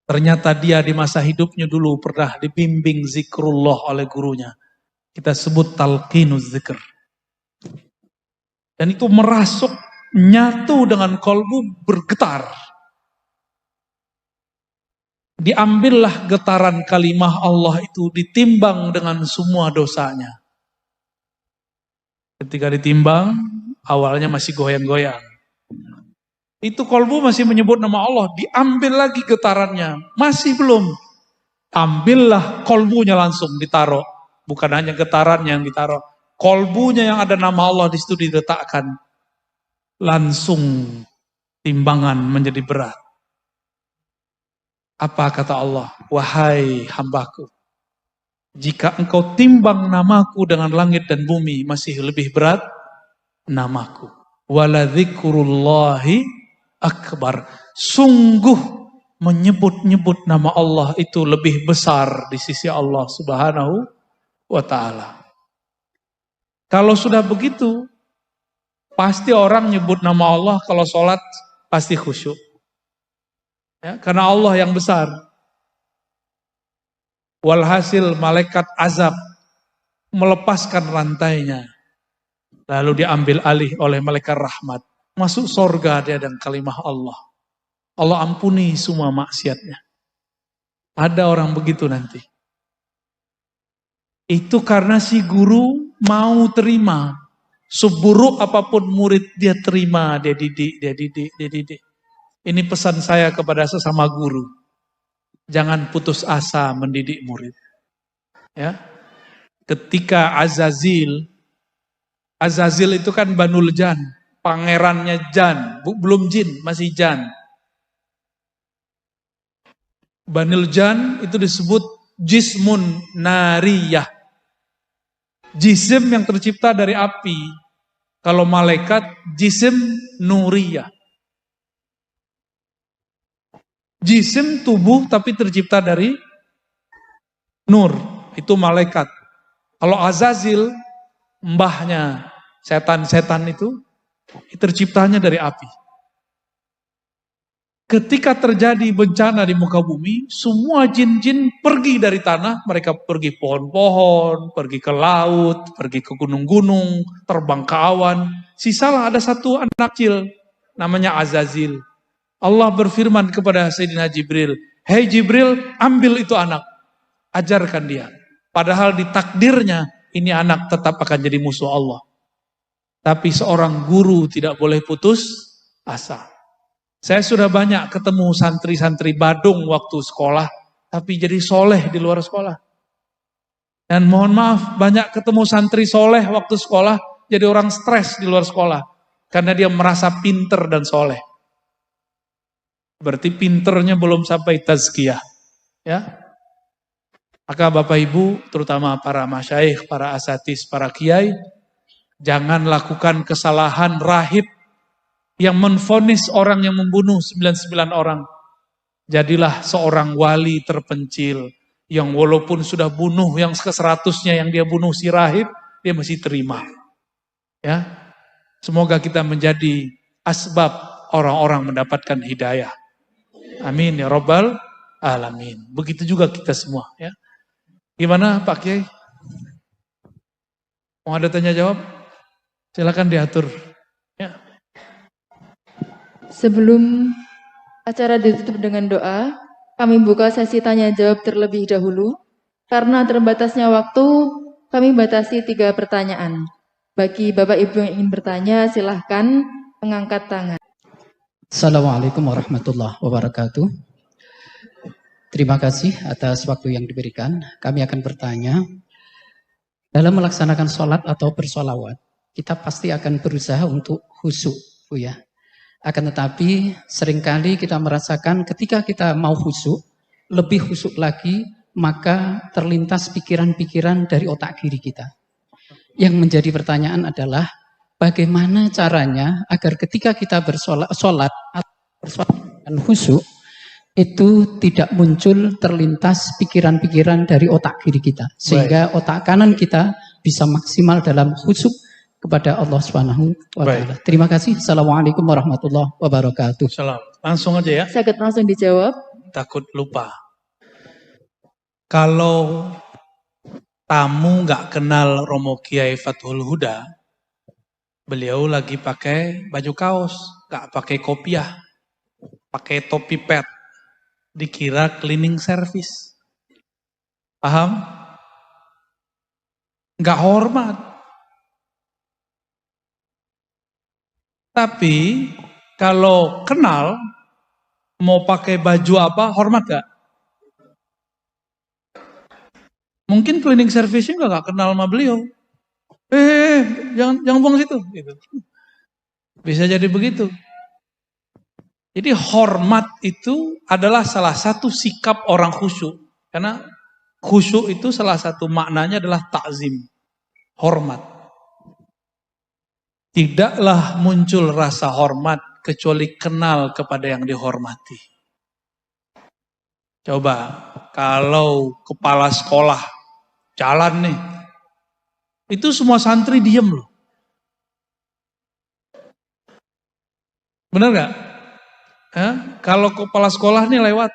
Ternyata dia di masa hidupnya dulu pernah dibimbing zikrullah oleh gurunya. Kita sebut talqinuz zikr. Dan itu merasuk, nyatu dengan kolbu, bergetar. Diambillah getaran kalimah Allah itu, ditimbang dengan semua dosanya. Ketika ditimbang, awalnya masih goyang-goyang. Itu kolbu masih menyebut nama Allah, diambil lagi getarannya, masih belum. Ambillah kolbunya langsung ditaruh, bukan hanya getarannya yang ditaruh, kolbunya yang ada nama Allah di situ diletakkan. Langsung timbangan menjadi berat. Apa kata Allah? Wahai hambaku, jika engkau timbang namaku dengan langit dan bumi, masih lebih berat namaku. Waladzikrullahi akbar. Sungguh menyebut-nyebut nama Allah itu lebih besar di sisi Allah Subhanahu wa ta'ala. Kalau sudah begitu, pasti orang nyebut nama Allah kalau sholat pasti khusyuk. Ya, karena Allah yang besar. Walhasil malaikat azab melepaskan rantainya. Lalu diambil alih oleh malaikat rahmat. Masuk sorga dia dan kalimah Allah. Allah ampuni semua maksiatnya. Ada orang begitu nanti. Itu karena si guru mau terima. Seburuk apapun murid dia terima, dia didik, dia didik, dia didik. Ini pesan saya kepada sesama guru. Jangan putus asa mendidik murid. Ya. ketika Azazil itu kan Banul Jan, pangerannya Jan, belum jin, masih Jan. Banul Jan itu disebut jismun nariyah. Jisim yang tercipta dari api. Kalau malaikat, jisim nuriyah. Jisim tubuh tapi tercipta dari nur, itu malaikat. Kalau Azazil, mbahnya setan-setan itu terciptanya dari api. Ketika terjadi bencana di muka bumi, semua jin-jin pergi dari tanah, mereka pergi pohon-pohon, pergi ke laut, pergi ke gunung-gunung, terbang ke awan. Sisalah ada satu anak kecil, namanya Azazil. Allah berfirman kepada Sayyidina Jibril, "Hei Jibril, ambil itu anak, ajarkan dia." Padahal di takdirnya, ini anak tetap akan jadi musuh Allah. Tapi seorang guru tidak boleh putus asa. Saya sudah banyak ketemu santri-santri Badung waktu sekolah, tapi jadi soleh di luar sekolah. Dan mohon maaf, banyak ketemu santri soleh waktu sekolah, jadi orang stres di luar sekolah. Karena dia merasa pinter dan soleh. Berarti pinternya belum sampai tazkiyah. Ya. Maka Bapak Ibu, terutama para masyaikh, para asatis, para kiai, jangan lakukan kesalahan rahib yang menvonis orang yang membunuh 99 orang. Jadilah seorang wali terpencil yang walaupun sudah bunuh yang ke-100-nya yang dia bunuh si rahib, dia masih terima. Ya. Semoga kita menjadi asbab orang-orang mendapatkan hidayah. Amin ya rabbal alamin. Begitu juga kita semua ya. Gimana Pak Kiai? Mau ada tanya jawab? Silakan diatur. Ya. Sebelum acara ditutup dengan doa, kami buka sesi tanya jawab terlebih dahulu. Karena terbatasnya waktu, kami batasi 3 pertanyaan. Bagi Bapak Ibu yang ingin bertanya, silahkan mengangkat tangan. Assalamualaikum warahmatullahi wabarakatuh. Terima kasih atas waktu yang diberikan. Kami akan bertanya, dalam melaksanakan sholat atau bersolawat, kita pasti akan berusaha untuk khusyuk, Bu ya. Akan tetapi seringkali kita merasakan ketika kita mau khusyuk, lebih khusyuk lagi, maka terlintas pikiran-pikiran dari otak kiri kita. Yang menjadi pertanyaan adalah, bagaimana caranya agar ketika kita bersolat atau bersolat dan khusyuk itu tidak muncul terlintas pikiran-pikiran dari otak kiri kita, sehingga otak kanan kita bisa maksimal dalam khusyuk kepada Allah Subhanahu wa taala. Terima kasih. Assalamualaikum warahmatullahi wabarakatuh. Salam. Langsung aja ya. Sakit langsung dijawab. Takut lupa. Kalau tamu nggak kenal Romo Kiai Fathul Huda, beliau lagi pakai baju kaos, nggak pakai kopiah, pakai topi pet, dikira cleaning service. Paham? Nggak hormat. Tapi kalau kenal, mau pakai baju apa, hormat gak? Mungkin cleaning service-nya nggak kenal sama beliau. Jangan buang situ. Gitu. Bisa jadi begitu. Jadi hormat itu adalah salah satu sikap orang khusyuk. Karena khusyuk itu salah satu maknanya adalah takzim. Hormat. Tidaklah muncul rasa hormat kecuali kenal kepada yang dihormati. Coba, kalau kepala sekolah jalan nih, itu semua santri diem loh. Benar gak? Kalau kepala sekolah nih lewat,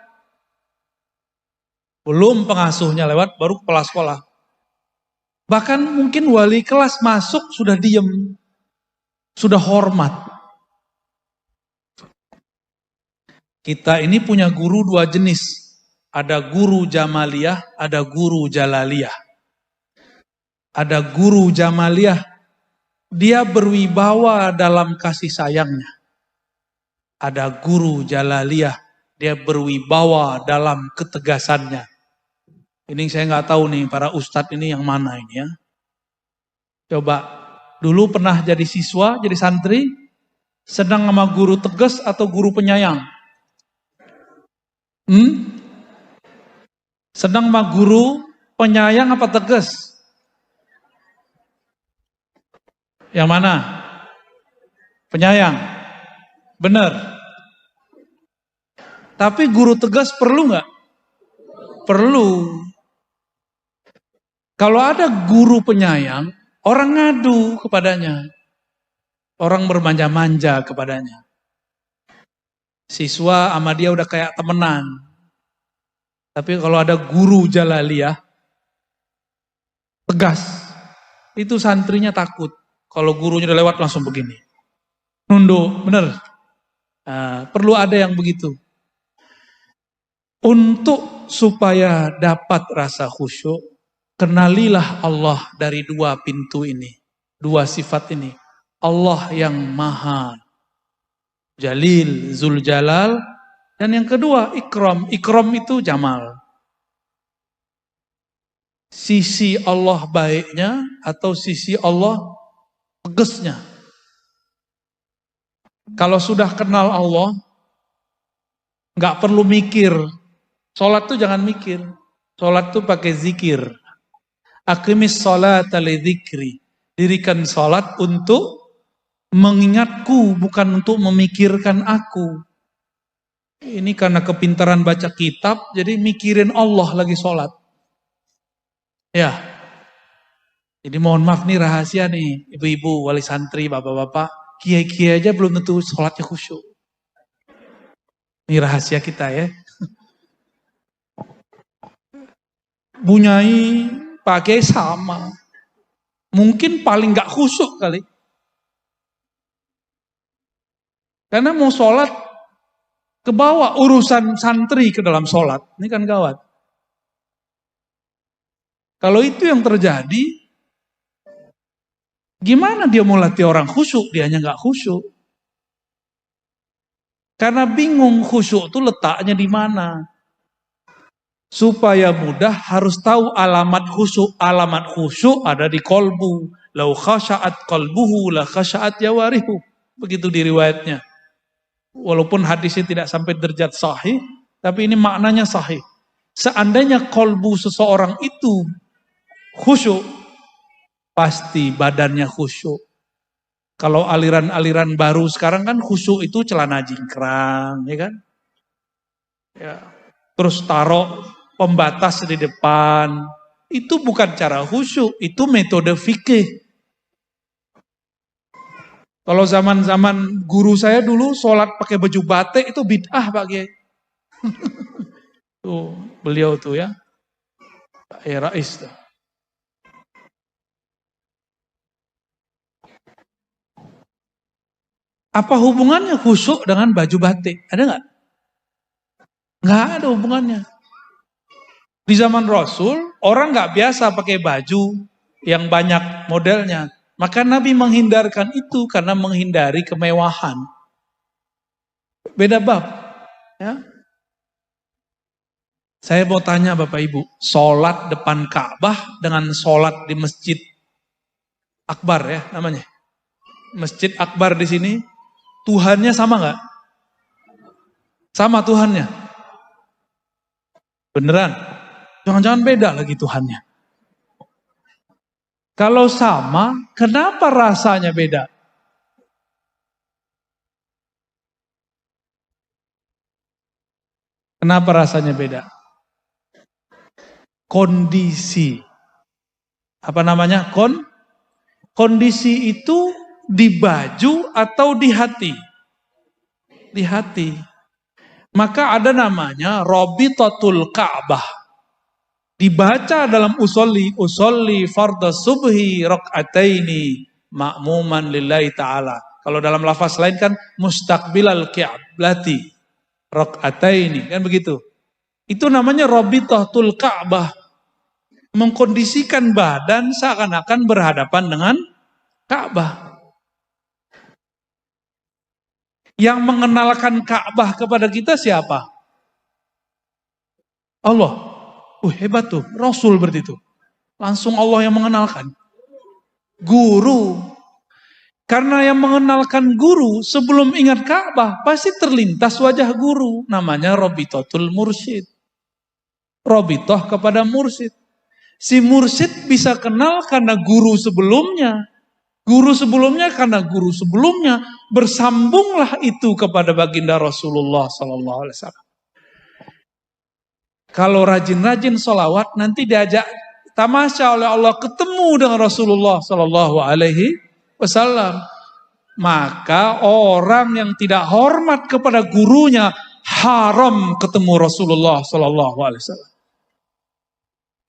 belum pengasuhnya lewat, baru kepala sekolah. Bahkan mungkin wali kelas masuk sudah diem, sudah hormat. Kita ini punya guru 2 jenis. Ada guru Jamaliyah, ada guru Jalaliyah. Ada guru Jamaliyah, dia berwibawa dalam kasih sayangnya. Ada guru Jalaliyah, dia berwibawa dalam ketegasannya. Ini saya nggak tahu nih para ustadz ini yang mana ini ya. Coba, dulu pernah jadi siswa, jadi santri, sedang sama guru tegas atau guru penyayang? Sedang sama guru penyayang apa tegas? Yang mana? Penyayang. Benar. Tapi guru tegas perlu nggak? Perlu. Kalau ada guru penyayang, orang ngadu kepadanya. Orang bermanja-manja kepadanya. Siswa sama dia udah kayak temenan. Tapi kalau ada guru jalaliyah, tegas. Itu santrinya takut. Kalau gurunya udah lewat langsung begini. Nunduk, bener. Perlu ada yang begitu. Untuk supaya dapat rasa khusyuk, kenalilah Allah dari dua pintu ini. Dua sifat ini. Allah yang maha jalil, zul jalal. Dan yang kedua, ikram. Ikram itu jamal. Sisi Allah baiknya atau sisi Allah tegasnya. Kalau sudah kenal Allah, nggak perlu mikir. Sholat tuh jangan mikir. Sholat tuh pakai zikir. Aqimis sholata lidzikri. Dirikan sholat untuk mengingatku, bukan untuk memikirkan aku. Ini karena kepintaran baca kitab, jadi mikirin Allah lagi sholat. Ya. Jadi mohon maaf nih rahasia nih, ibu-ibu, wali santri, bapak-bapak, kiai-kiai aja belum tentu sholatnya khusyuk. Ini rahasia kita ya. Bunyai, pakai sama. Mungkin paling gak khusyuk kali. Karena mau sholat, kebawa urusan santri ke dalam sholat. Ini kan gawat. Kalau itu yang terjadi, gimana dia mau latih orang khusyuk? Dianya gak khusyuk. Karena bingung khusyuk itu letaknya di mana. Supaya mudah harus tahu alamat khusyuk. Alamat khusyuk ada di kolbu. Lau khasya'at qalbuhu la khasya'at jawarihu. Begitu di riwayatnya. Walaupun hadisnya tidak sampai derajat sahih, tapi ini maknanya sahih. Seandainya kolbu seseorang itu khusyuk, pasti badannya khusyuk. Kalau aliran-aliran baru sekarang kan khusyuk itu celana jingkrang, ya kan? Ya. Terus taruh pembatas di depan. Itu bukan cara khusyuk, itu metode fikih. Kalau zaman-zaman guru saya dulu sholat pakai baju batik itu bid'ah Pak Kiai. Tuh, beliau tuh ya. Pak Rais tuh. Apa hubungannya khusyuk dengan baju batik? Ada nggak? Nggak ada hubungannya. Di zaman Rasul, orang nggak biasa pakai baju yang banyak modelnya. Maka Nabi menghindarkan itu karena menghindari kemewahan. Beda bab. Ya. Saya mau tanya Bapak Ibu, sholat depan Ka'bah dengan sholat di Masjid Akbar ya namanya. Masjid Akbar di sini, Tuhannya sama nggak? Sama Tuhannya. Beneran? Jangan-jangan beda lagi Tuhannya. Kalau sama, kenapa rasanya beda? Kenapa rasanya beda? Kondisi. Apa namanya? Kondisi itu di baju atau di hati? Di hati. Maka ada namanya Robitatul Ka'bah. Dibaca dalam usolli fardhu subhi rak'ataini ma'muman lillahi ta'ala. Kalau dalam lafaz lain kan mustaqbilal qiblati rak'ataini, kan begitu. Itu namanya Robitatul Ka'bah. Mengkondisikan badan seakan-akan berhadapan dengan Ka'bah. Yang mengenalkan Ka'bah kepada kita siapa? Allah. Hebat tuh, Rasul berarti itu. Langsung Allah yang mengenalkan. Guru. Karena yang mengenalkan guru sebelum ingat Ka'bah pasti terlintas wajah guru. Namanya Robitotul Mursyid. Robitoh kepada mursyid. Si mursyid bisa kenal karena guru sebelumnya. Guru sebelumnya karena guru sebelumnya. Bersambunglah itu kepada baginda Rasulullah SAW. Kalau rajin-rajin sholawat nanti diajak tamasya oleh Allah ketemu dengan Rasulullah SAW. Maka orang yang tidak hormat kepada gurunya haram ketemu Rasulullah SAW.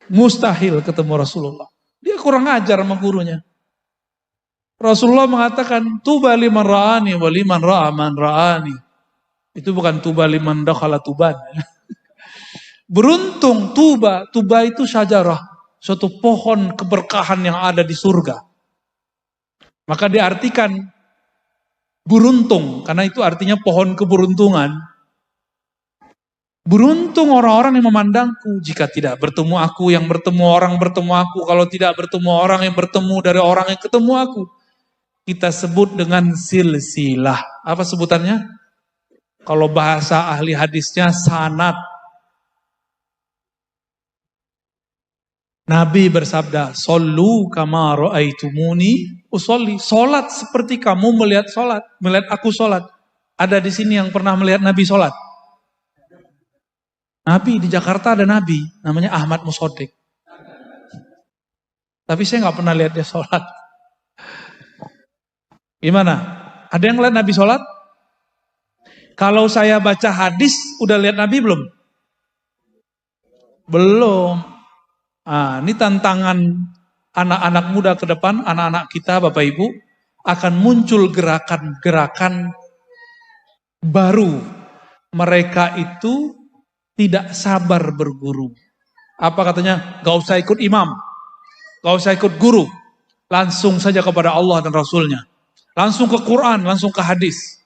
Mustahil ketemu Rasulullah. Dia kurang ajar sama gurunya. Rasulullah mengatakan tuba liman ra'ani wa liman ra'a man ra'ani. Itu bukan tuba liman dakhala tuban. Beruntung tuba itu syajarah, suatu pohon keberkahan yang ada di surga. Maka diartikan beruntung, karena itu artinya pohon keberuntungan. Beruntung orang-orang yang memandangku, jika tidak bertemu aku, yang bertemu orang bertemu aku, kalau tidak bertemu orang yang bertemu dari orang yang ketemu aku. Kita sebut dengan silsilah. Apa sebutannya? Kalau bahasa ahli hadisnya sanad. Nabi bersabda, "Shollu kama ra'aitumuni usolli." Salat seperti kamu melihat salat, melihat aku salat. Ada di sini yang pernah melihat Nabi salat? Nabi di Jakarta ada Nabi, namanya Ahmad Musodik. Tapi saya nggak pernah lihat dia salat. Gimana? Ada yang lihat Nabi salat? Kalau saya baca hadis, udah lihat Nabi belum? Belum. Ini tantangan anak-anak muda ke depan, anak-anak kita Bapak Ibu, akan muncul gerakan-gerakan baru. Mereka itu tidak sabar berguru. Apa katanya? Gak usah ikut imam, gak usah ikut guru. Langsung saja kepada Allah dan Rasulnya. Langsung ke Quran, langsung ke hadis.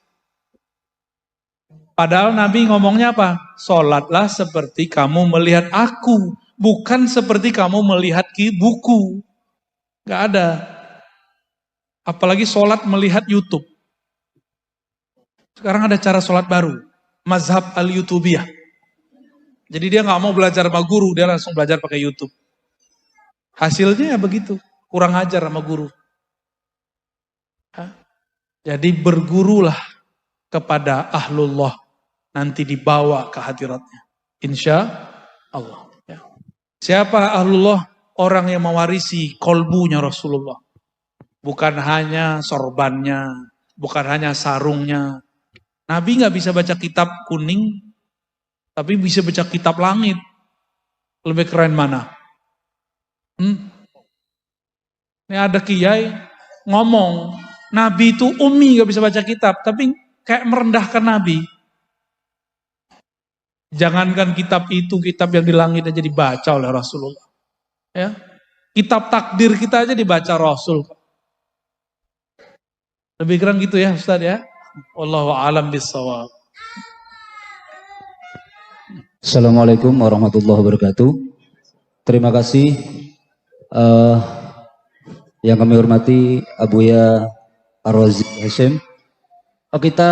Padahal Nabi ngomongnya apa? Sholatlah seperti kamu melihat aku. Bukan seperti kamu melihat buku. Gak ada. Apalagi sholat melihat YouTube. Sekarang ada cara sholat baru. Mazhab al-YouTubiyah. Jadi dia gak mau belajar sama guru. Dia langsung belajar pakai YouTube. Hasilnya ya begitu. Kurang ajar sama guru. Jadi bergurulah kepada ahlullah. Nanti dibawa ke hadiratnya. Insya Allah. Siapa ahlullah? Orang yang mewarisi kolbunya Rasulullah. Bukan hanya sorbannya, bukan hanya sarungnya. Nabi gak bisa baca kitab kuning, tapi bisa baca kitab langit. Lebih keren mana? Ini ada kiai ngomong, Nabi itu ummi gak bisa baca kitab, tapi kayak merendahkan Nabi. Jangankan kitab itu, kitab yang di langit aja dibaca oleh Rasulullah. Ya, kitab takdir kita aja dibaca Rasul. Lebih keren gitu ya Ustaz ya. Wallahu a'lam bishawab. Assalamualaikum warahmatullahi wabarakatuh. Terima kasih yang kami hormati Abuya Ar-Razi Hashim. Kita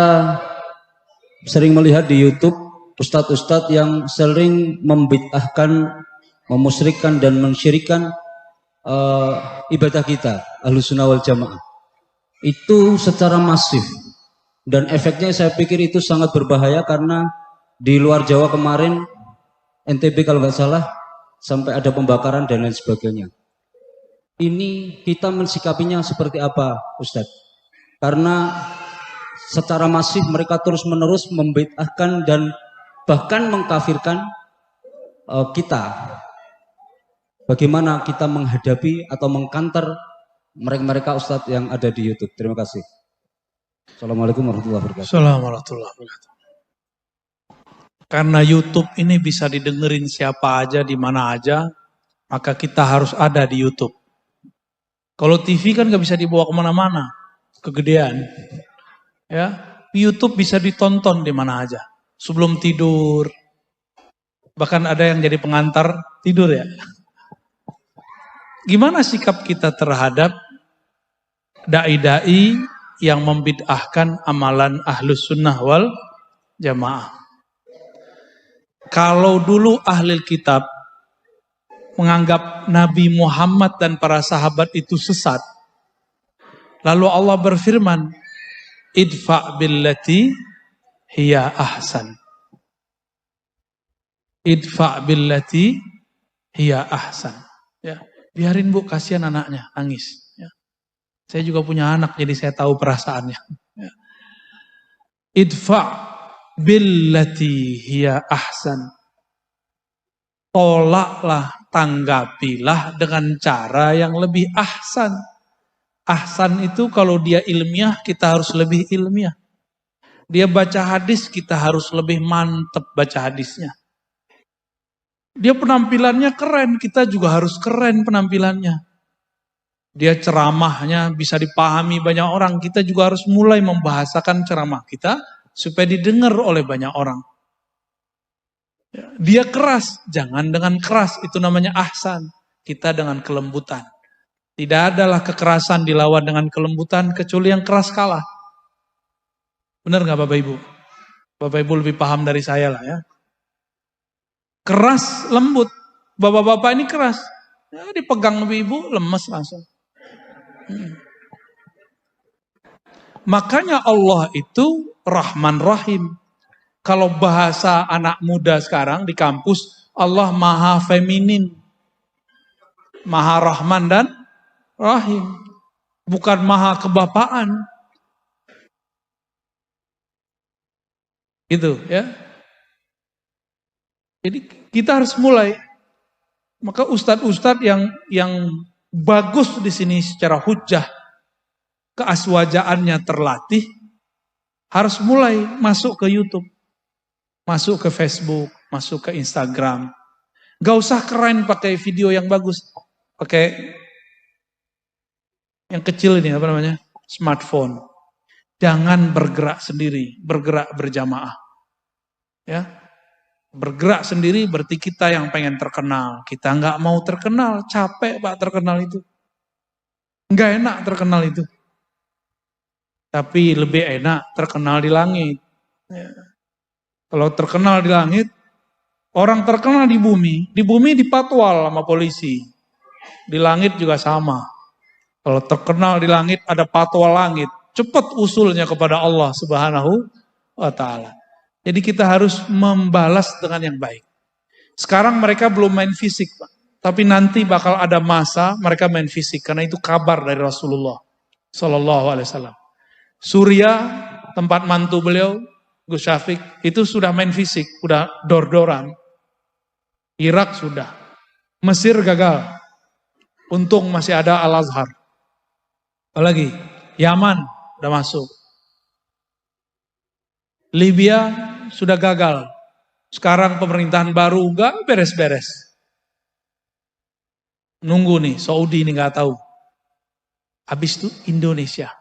sering melihat di YouTube ustadz-ustadz yang sering membid'ahkan, memusyrikkan dan mensyirikan ibadah kita, Ahlussunnah wal Jamaah. Itu secara masif. Dan efeknya saya pikir itu sangat berbahaya karena di luar Jawa kemarin, NTB kalau nggak salah, sampai ada pembakaran dan lain sebagainya. Ini kita mensikapinya seperti apa, Ustadz? Karena secara masif mereka terus-menerus membid'ahkan dan bahkan mengkafirkan kita. Bagaimana kita menghadapi atau mengkanter mereka Ustadz yang ada di YouTube. Terima kasih. Assalamualaikum warahmatullahi wabarakatuh. Assalamualaikum warahmatullahi wabarakatuh. Karena YouTube ini bisa didengerin siapa aja, di mana aja, maka kita harus ada di YouTube. Kalau TV kan gak bisa dibawa kemana-mana, kegedean. Ya, YouTube bisa ditonton di mana aja. Sebelum tidur, Bahkan ada yang jadi pengantar tidur ya. Gimana sikap kita terhadap dai-dai yang membid'ahkan amalan ahlus sunnah wal jamaah? Kalau dulu ahli kitab menganggap Nabi Muhammad dan para sahabat itu sesat, lalu Allah berfirman, idfa' billati hiya ahsan. Idfa' billati hiya ahsan. Ya, biarin Bu, kasihan anaknya nangis. Ya. Saya juga punya anak, jadi saya tahu perasaannya. Ya. Idfa' billati hiya ahsan. Tolaklah, tanggapilah dengan cara yang lebih ahsan. Ahsan itu kalau dia ilmiah, kita harus lebih ilmiah. Dia baca hadis, kita harus lebih mantep baca hadisnya. Dia penampilannya keren, kita juga harus keren penampilannya. Dia ceramahnya bisa dipahami banyak orang, kita juga harus mulai membahasakan ceramah kita supaya didengar oleh banyak orang. Dia keras, jangan dengan keras, itu namanya ahsan. Kita dengan kelembutan. Tidak adalah kekerasan dilawan dengan kelembutan kecuali yang keras kalah. Benar nggak Bapak Ibu? Bapak Ibu lebih paham dari saya lah ya. Keras, lembut. Bapak-bapak ini keras. Ya, dipegang ibu, lemes langsung. Makanya Allah itu Rahman Rahim. Kalau bahasa anak muda sekarang di kampus, Allah maha feminin. Maha Rahman dan Rahim. Bukan maha kebapaan. Gitu ya. Jadi kita harus mulai. Maka ustadz-ustadz yang bagus di sini secara hujjah, keaswajaannya terlatih, harus mulai masuk ke YouTube, masuk ke Facebook, masuk ke Instagram. Gak usah keren pakai video yang bagus, pakai yang kecil ini apa namanya, smartphone. Jangan bergerak sendiri, bergerak berjamaah. Ya. Bergerak sendiri berarti kita yang pengen terkenal. Kita nggak mau terkenal, capek Pak terkenal itu. Nggak enak terkenal itu. Tapi lebih enak terkenal di langit. Ya. Kalau terkenal di langit, orang terkenal di bumi dipatwal sama polisi. Di langit juga sama. Kalau terkenal di langit ada patwal langit, cepat usulnya kepada Allah Subhanahu wa Ta'ala. Jadi kita harus membalas dengan yang baik. Sekarang mereka belum main fisik, Pak. Tapi nanti bakal ada masa mereka main fisik. Karena itu kabar dari Rasulullah SAW. Surya, tempat mantu beliau, Gus Syafiq, itu sudah main fisik. Udah dor-doran. Irak sudah. Mesir gagal. Untung masih ada Al-Azhar. Apalagi? Yaman udah masuk. Libya sudah gagal. Sekarang pemerintahan baru enggak beres-beres. Nunggu nih, Saudi ini enggak tahu. Habis itu Indonesia.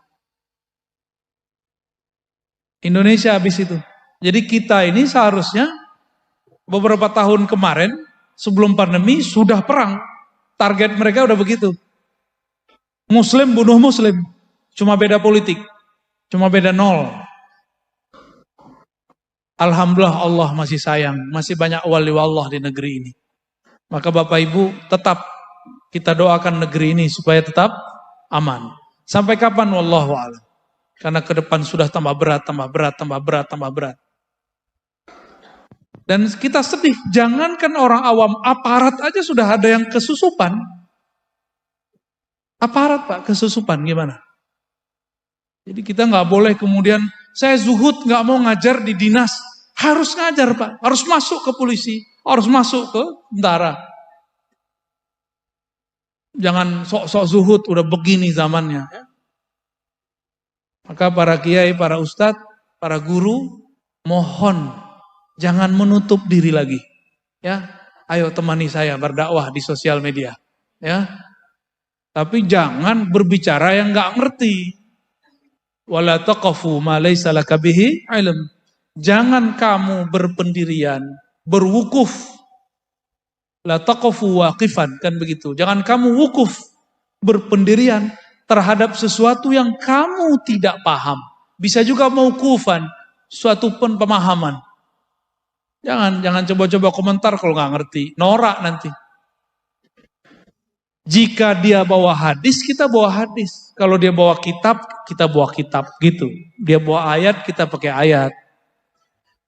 Indonesia habis itu. Jadi kita ini seharusnya beberapa tahun kemarin sebelum pandemi sudah perang. Target mereka udah begitu. Muslim bunuh Muslim. Cuma beda politik. Cuma beda 0. Alhamdulillah Allah masih sayang, masih banyak wali Allah di negeri ini. Maka Bapak Ibu tetap kita doakan negeri ini supaya tetap aman. Sampai kapan wallahu a'lam. Karena ke depan sudah tambah berat. Dan kita sedih, jangankan orang awam, aparat aja sudah ada yang kesusupan. Aparat Pak, kesusupan gimana? Jadi kita nggak boleh kemudian saya zuhud nggak mau ngajar di dinas, harus ngajar Pak, harus masuk ke polisi, harus masuk ke tentara. Jangan sok-sok zuhud, udah begini zamannya. Maka para kiai, para ustadz, para guru, mohon jangan menutup diri lagi. Ya, ayo temani saya berdakwah di sosial media. Ya, tapi jangan berbicara yang nggak ngerti. Wala taqafu ma laysa laka bihi ilm. Jangan kamu berpendirian, berwukuf La taqafu waqifan, kan begitu. Jangan kamu wukuf, berpendirian terhadap sesuatu yang kamu tidak paham. Bisa juga mauqufan, suatu pemahaman. Jangan coba-coba komentar kalau nggak ngerti, norak nanti. Jika dia bawa hadis, kita bawa hadis. Kalau dia bawa kitab, kita bawa kitab, gitu. Dia bawa ayat, kita pakai ayat.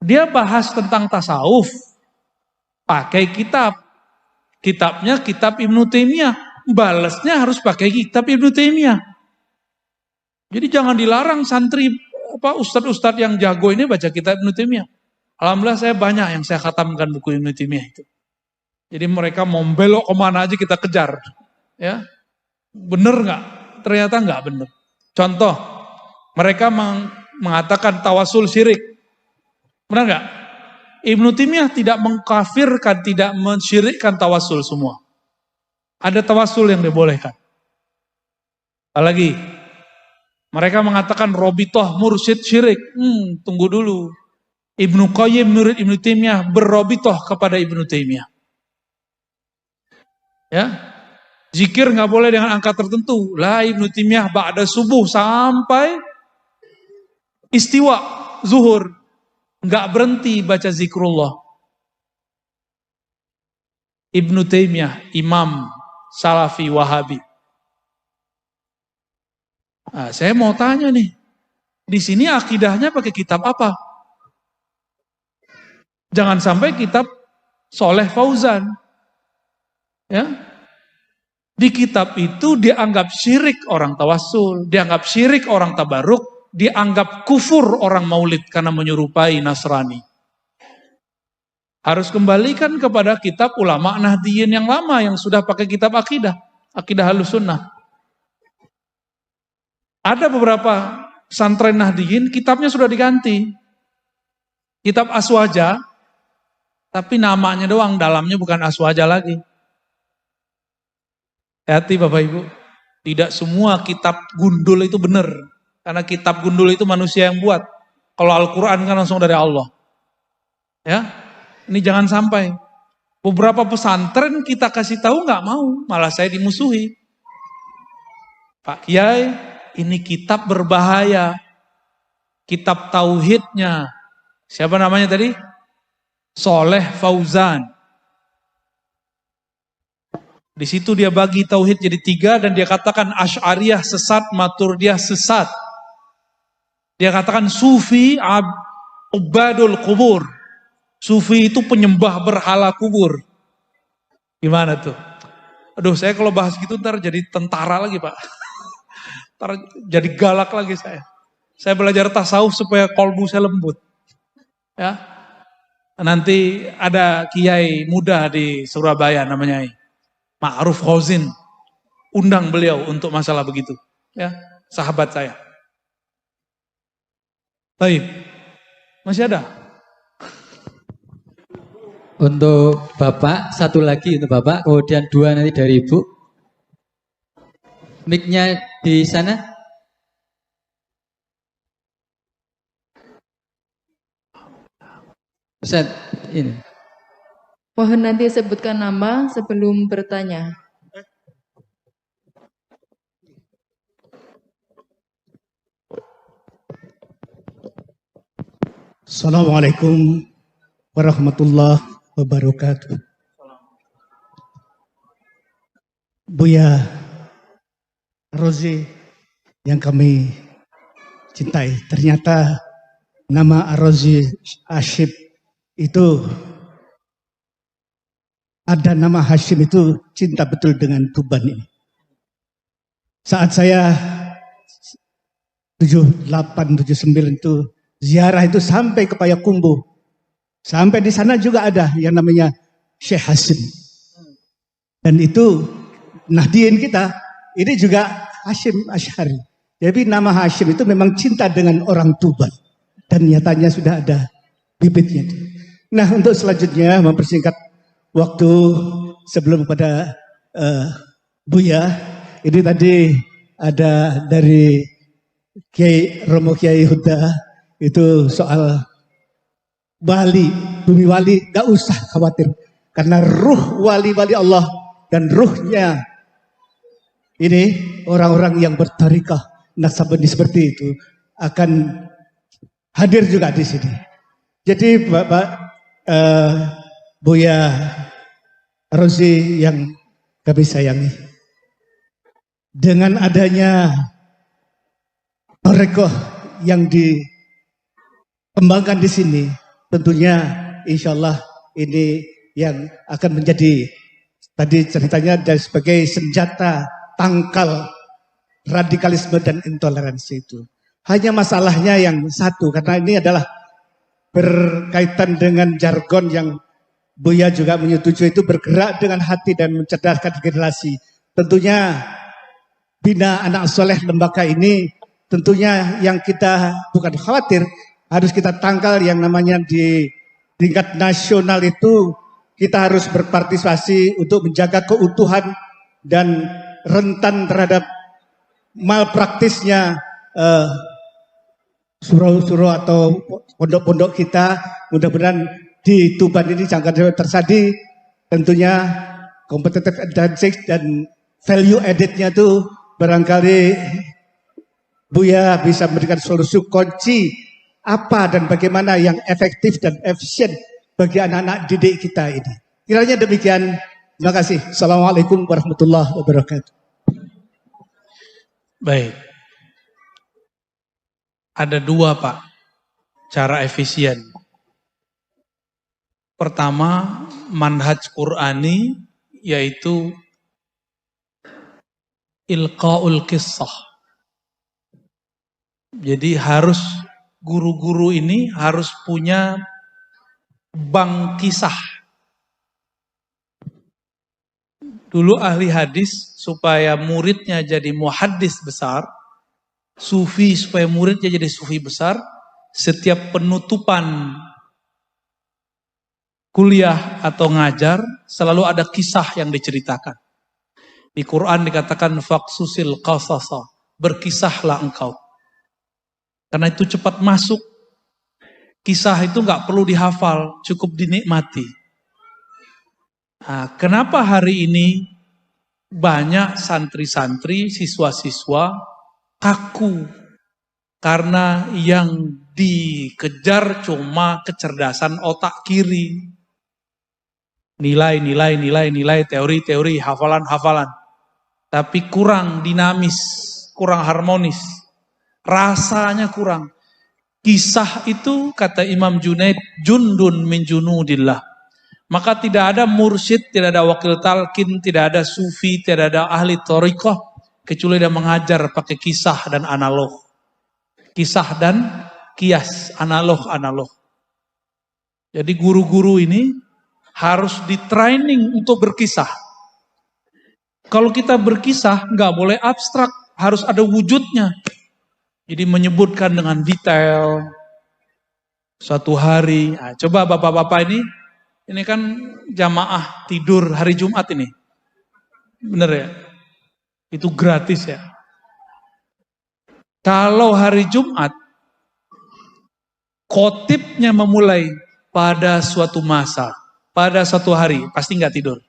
Dia bahas tentang tasawuf, pakai kitab. Kitabnya kitab Ibnu Taimiyah, balasnya harus pakai kitab Ibnu Taimiyah. Jadi jangan dilarang santri ustadz-ustadz yang jago ini baca kitab Ibnu Taimiyah. Alhamdulillah saya banyak yang saya khatamkan buku Ibnu Taimiyah itu. Jadi mereka mau belok kemana aja kita kejar. Ya, bener nggak? Ternyata nggak bener. Contoh, mereka mengatakan tawasul syirik. Benar nggak? Ibnu Taimiyah tidak mengkafirkan, tidak mensyirikkan tawasul semua. Ada tawasul yang dibolehkan. Apalagi, mereka mengatakan robitoh mursyid syirik. Tunggu dulu. Ibnu Qayyim murid Ibnu Taimiyah berrobitoh kepada Ibnu Taimiyah. Ya, zikir nggak boleh dengan angka tertentu. Lah Ibnu Taimiyah ba'da subuh sampai istiwa zuhur. Nggak berhenti baca zikrullah. Ibnu Taimiyah, Imam Salafi Wahabi. Nah, saya mau tanya nih, di sini akidahnya pakai kitab apa? Jangan sampai kitab Soleh Fauzan. Ya. Di kitab itu dianggap syirik orang tawassul, dianggap syirik orang tabaruk, dianggap kufur orang maulid karena menyerupai Nasrani. Harus kembalikan kepada kitab ulama Nahdiyin yang lama yang sudah pakai kitab akidah Ahlussunnah. Ada beberapa pesantren Nahdiyin kitabnya sudah diganti. Kitab Aswaja, tapi namanya doang, dalamnya bukan Aswaja lagi. Hati Bapak Ibu, tidak semua kitab gundul itu benar. Karena kitab gundul itu manusia yang buat. Kalau Al-Quran kan langsung dari Allah. Ya, ini jangan sampai. Beberapa pesantren kita kasih tahu nggak mau, malah saya dimusuhi. Pak Kiai, ini kitab berbahaya. Kitab tauhidnya. Siapa namanya tadi? Soleh Fauzan. Di situ dia bagi tauhid jadi 3 dan dia katakan Asy'ariyah sesat, Maturidiyah sesat. Dia katakan sufi ubadul kubur. Sufi itu penyembah berhala kubur. Gimana tuh? Aduh, saya kalau bahas gitu ntar jadi tentara lagi, Pak. Ntar jadi galak lagi saya. Saya belajar tasawuf supaya kolbu saya lembut. Ya. Nanti ada kiai muda di Surabaya namanya Ma'ruf Khozin. Undang beliau untuk masalah begitu. Ya, sahabat saya. Baik. Masih ada? Untuk Bapak, satu lagi untuk Bapak, kemudian 2 nanti dari Ibu. Mic-nya di sana. Ustaz, ini. Mohon nanti sebutkan nama sebelum bertanya. Assalamualaikum warahmatullahi wabarakatuh. Buya Rozi yang kami cintai, ternyata nama Rozi Hashim itu ada nama Hashim itu cinta betul dengan Tuban ini. Saat saya 78, 79 itu ziarah itu sampai ke Payakumbuh. Sampai di sana juga ada yang namanya Syekh Hashim. Dan itu Nahdiyin kita, ini juga Hashim Asy'ari. Jadi nama Hashim itu memang cinta dengan orang Tuban. Dan nyatanya sudah ada bibitnya. Nah, untuk selanjutnya mempersingkat waktu sebelum pada Buya, ini tadi ada dari Kiai Romo Kiai Huda itu soal Bali, Bumi Wali, gak usah khawatir. Karena ruh wali-wali Allah dan ruhnya ini orang-orang yang bertarikah Naksabandi seperti itu akan hadir juga di sini. Jadi Bapak Buya Rozi yang kami sayangi, dengan adanya tarekoh yang dikembangkan di sini, tentunya insya Allah ini yang akan menjadi tadi ceritanya dari sebagai senjata tangkal radikalisme dan intoleransi itu. Hanya masalahnya yang satu, karena ini adalah berkaitan dengan jargon yang Buya juga menyetujui, itu bergerak dengan hati dan mencerdaskan generasi. Tentunya bina anak soleh lembaga ini tentunya yang kita bukan khawatir, harus kita tangkal yang namanya di tingkat nasional itu kita harus berpartisipasi untuk menjaga keutuhan dan rentan terhadap malpraktisnya surau-surau atau pondok-pondok kita. Mudah-mudahan di Tuban ini jangan terjadi, tentunya competitive advantage dan value added-nya itu barangkali Buya bisa memberikan solusi kunci apa dan bagaimana yang efektif dan efisien bagi anak-anak didik kita ini. Kiranya demikian. Terima kasih. Assalamualaikum warahmatullahi wabarakatuh. Baik. Ada dua, Pak, cara efisien. Pertama, manhaj Qur'ani, yaitu ilqaul qissah. Jadi harus guru-guru ini harus punya bank kisah. Dulu ahli hadis supaya muridnya jadi muhaddis besar, sufi supaya muridnya jadi sufi besar, setiap penutupan kuliah atau ngajar selalu ada kisah yang diceritakan. Di Quran dikatakan faqsusil qasasa, berkisahlah engkau. Karena itu cepat masuk. Kisah itu nggak perlu dihafal, cukup dinikmati. Nah, kenapa hari ini banyak santri-santri, siswa-siswa kaku? Karena yang dikejar cuma kecerdasan otak kiri. Nilai, teori, hafalan. Tapi kurang dinamis, kurang harmonis. Rasanya kurang. Kisah itu, kata Imam Junaid, jundun min junudillah. Maka tidak ada mursyid, tidak ada wakil talqin, tidak ada sufi, tidak ada ahli thariqah, kecuali dia mengajar pakai kisah dan analog. Kisah dan kias, analog. Jadi guru-guru ini harus di training untuk berkisah. Kalau kita berkisah, nggak boleh abstrak, harus ada wujudnya. Jadi menyebutkan dengan detail. Suatu hari, nah, coba bapak-bapak ini kan jamaah tidur hari Jumat ini. Bener ya? Itu gratis ya. Kalau hari Jumat, khotibnya memulai pada suatu masa, pada suatu hari, pasti nggak tidur.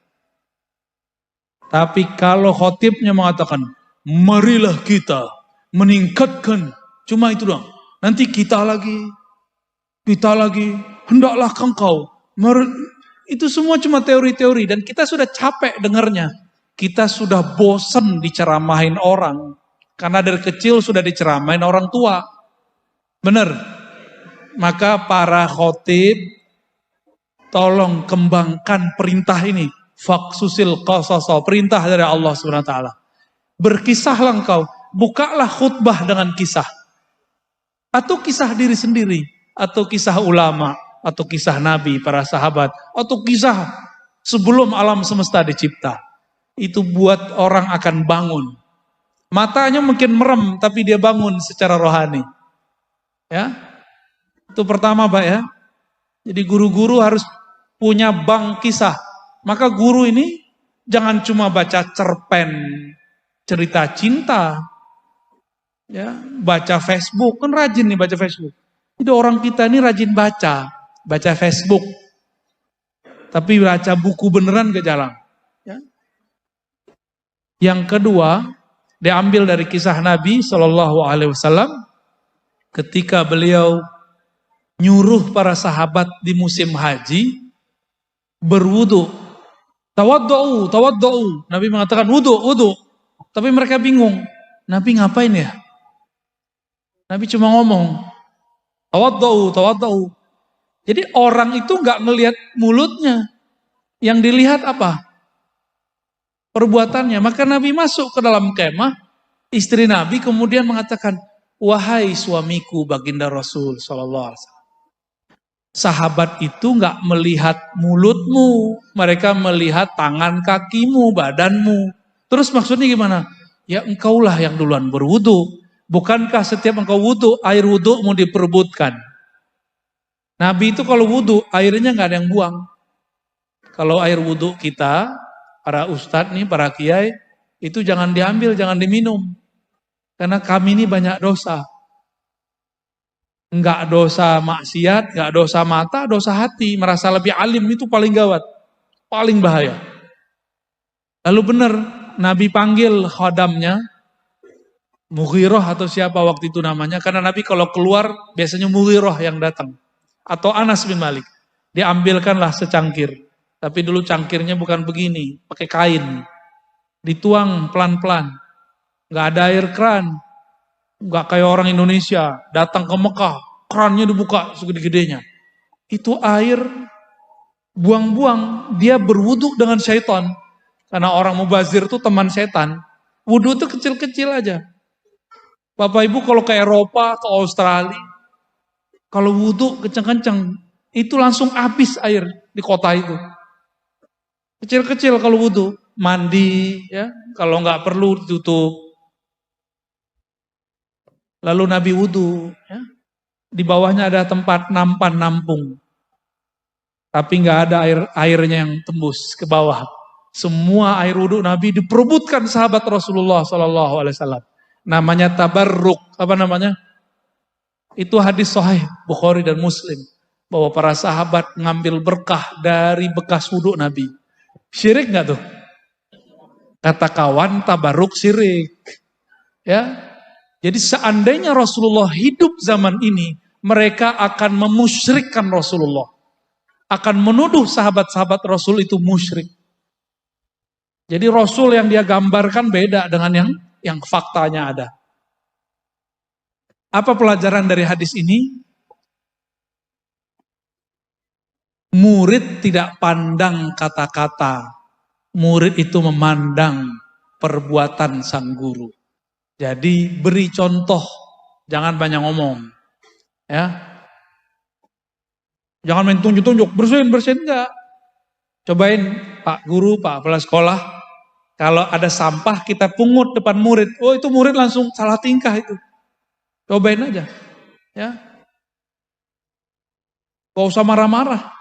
Tapi kalau khotibnya mengatakan, marilah kita meningkatkan, cuma itu doang. Nanti kita lagi, hendaklah engkau. Itu semua cuma teori-teori dan kita sudah capek dengarnya. Kita sudah bosan diceramahin orang. Karena dari kecil sudah diceramahin orang tua. Benar. Maka para khotib tolong kembangkan perintah ini. Faqsusil qasasa, perintah dari Allah SWT. Berkisahlah engkau, bukalah khutbah dengan kisah. Atau kisah diri sendiri, atau kisah ulama, atau kisah nabi, para sahabat, atau kisah sebelum alam semesta dicipta. Itu buat orang akan bangun. Matanya mungkin merem, tapi dia bangun secara rohani. Ya, itu pertama, Pak ya. Jadi guru-guru harus punya bank kisah. Maka guru ini jangan cuma baca cerpen cerita cinta, ya, baca Facebook, kan rajin nih baca Facebook. Jadi orang kita ini rajin baca Facebook. tapi baca buku beneran gak jalan. Ya. Yang kedua, diambil dari kisah Nabi SAW ketika beliau nyuruh para sahabat di musim haji berwudu. Tawaddu'u, tawaddu'u. Nabi mengatakan wudu, wudu. Tapi mereka bingung. Nabi ngapain ya? Nabi cuma ngomong, tawaddu'u, tawaddu'u. Jadi orang itu nggak ngelihat mulutnya. Yang dilihat apa? Perbuatannya. Maka Nabi masuk ke dalam kemah. Istri Nabi kemudian mengatakan, wahai suamiku baginda Rasul sallallahu alaihi wasallam. Sahabat itu nggak melihat mulutmu, mereka melihat tangan kakimu, badanmu. Terus maksudnya gimana? Ya engkaulah yang duluan berwudu. Bukankah setiap engkau wudu, air wudu mau diperebutkan? Nabi itu kalau wudu, airnya nggak ada yang buang. Kalau air wudu kita, para ustadz nih, para kiai, itu jangan diambil, jangan diminum. Karena kami ini banyak dosa. Enggak dosa maksiat, enggak dosa mata, dosa hati. Merasa lebih alim itu paling gawat. Paling bahaya. Lalu benar, Nabi panggil khodamnya, Mughirah atau siapa waktu itu namanya. Karena Nabi kalau keluar, biasanya Mughirah yang datang. Atau Anas bin Malik. Diambilkanlah secangkir. Tapi dulu cangkirnya bukan begini, pakai kain. Dituang pelan-pelan. Enggak ada air keran. Enggak kayak orang Indonesia, datang ke Mekah, kerannya dibuka segede-gedenya. Itu air buang-buang, dia berwudu dengan syaitan. Karena orang mubazir itu teman setan. Wudu itu kecil-kecil aja. Bapak Ibu kalau ke Eropa, ke Australia, kalau wudu kenceng-kenceng, itu langsung habis air di kota itu. Kecil-kecil kalau wudu, mandi, ya kalau nggak perlu ditutup. Lalu Nabi wudu, ya. Di bawahnya ada tempat nampan nampung. Tapi nggak ada airnya yang tembus ke bawah. Semua air wudu Nabi diperebutkan sahabat Rasulullah SAW. Namanya tabarruk. Apa namanya? Itu hadis sahih Bukhari dan Muslim. Bahwa para sahabat ngambil berkah dari bekas wudu Nabi. Syirik nggak tuh? Kata kawan tabarruk syirik. Ya. Jadi seandainya Rasulullah hidup zaman ini, mereka akan memusyrikkan Rasulullah. Akan menuduh sahabat-sahabat Rasul itu musyrik. Jadi Rasul yang dia gambarkan beda dengan yang faktanya ada. Apa pelajaran dari hadis ini? Murid tidak pandang kata-kata. Murid itu memandang perbuatan sang guru. Jadi beri contoh, jangan banyak ngomong. Ya. Jangan main tunjuk-tunjuk, bersihin enggak. Cobain Pak Guru, Pak Kepala Sekolah, kalau ada sampah kita pungut depan murid. Oh itu murid langsung salah tingkah itu. Cobain aja. Ya. Gak usah marah-marah.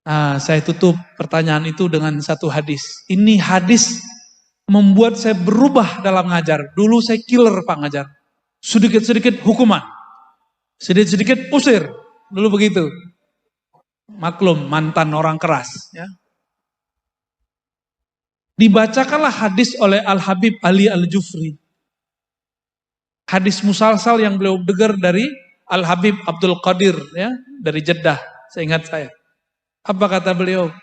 Nah, saya tutup pertanyaan itu dengan satu hadis. Ini hadis membuat saya berubah dalam ngajar. Dulu saya killer Pak ngajar. Sedikit-sedikit hukuman. Sedikit-sedikit usir. Dulu begitu. Maklum, mantan orang keras. Ya. Dibacakanlah hadis oleh Al-Habib Ali Al-Jufri. Hadis musalsal yang beliau dengar dari Al-Habib Abdul Qadir. Ya, dari Jeddah, seingat saya. Apa kata beliau?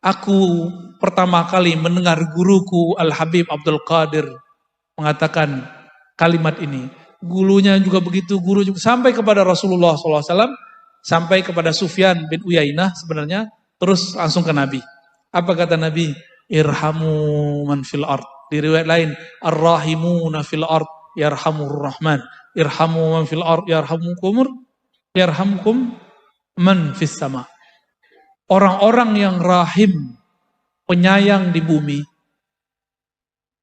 Aku pertama kali mendengar guruku Al-Habib Abdul Qadir mengatakan kalimat ini. Gurunya juga begitu, guru juga sampai kepada Rasulullah SAW, sampai kepada Sufyan bin Uyainah sebenarnya, terus langsung ke Nabi. Apa kata Nabi? Irhamu man fil ard. Di riwayat lain, Ar-Rahimuna fil ard yarhamur Rahman. Irhamu man fil ard yarhamukum man fis sama. Orang-orang yang rahim, penyayang di bumi,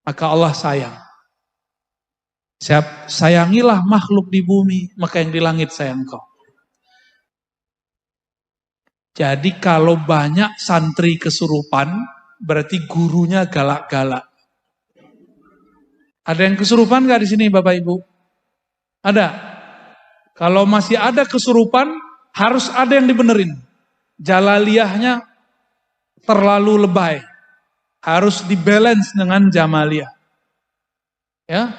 maka Allah sayang. Sayangilah makhluk di bumi, maka yang di langit sayang kau. Jadi kalau banyak santri kesurupan, berarti gurunya galak-galak. Ada yang kesurupan gak di sini Bapak Ibu? Ada. Kalau masih ada kesurupan, harus ada yang dibenerin. Jalaliyahnya terlalu lebay. Harus dibalance dengan jamaliyah. Ya.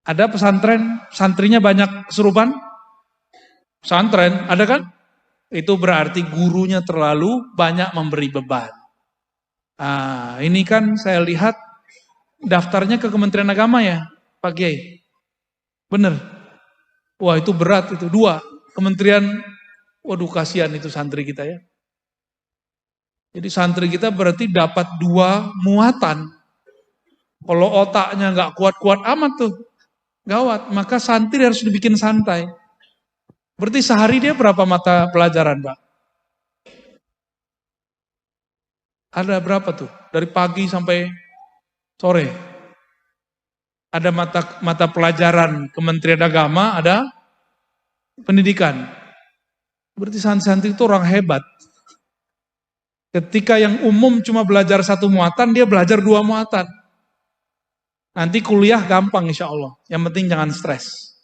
Ada pesantren, santrinya banyak kesurupan? Pesantren, ada kan? Itu berarti gurunya terlalu banyak memberi beban. Nah, ini kan saya lihat daftarnya ke Kementerian Agama ya, Pak Kiai. Bener. Wah itu berat itu. 2, Kementerian, waduh kasihan itu santri kita ya. Jadi santri kita berarti dapat 2 muatan. Kalau otaknya nggak kuat-kuat amat tuh, gawat. Maka santri harus dibikin santai. Berarti sehari dia berapa mata pelajaran, Pak? Ada berapa tuh? Dari pagi sampai sore. Ada mata pelajaran Kementerian Agama, ada pendidikan. Berarti santri-santri itu orang hebat. Ketika yang umum cuma belajar 1 muatan, dia belajar 2 muatan. Nanti kuliah gampang insya Allah. Yang penting jangan stres.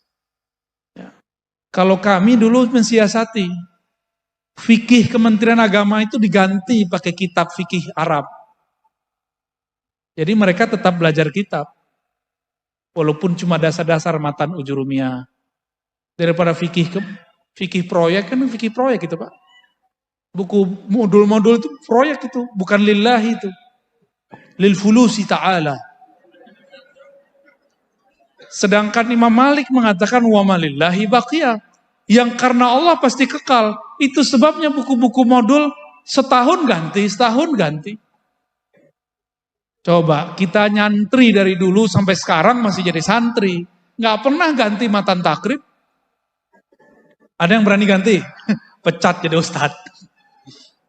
Ya. Kalau kami dulu mensiasati, fikih Kementerian Agama itu diganti pakai kitab fikih Arab. Jadi mereka tetap belajar kitab. Walaupun cuma dasar-dasar matan ujurumiyah. Daripada fikih proyek, kan fikih proyek itu Pak. Buku modul-modul itu proyek itu, bukan lillahi itu. Lil fulusi ta'ala. Sedangkan Imam Malik mengatakan wa malillahi baqiyah. Yang karena Allah pasti kekal. Itu sebabnya buku-buku modul setahun ganti. Coba kita nyantri dari dulu sampai sekarang masih jadi santri. Nggak pernah ganti matan takrib. Ada yang berani ganti? Pecat jadi ustad.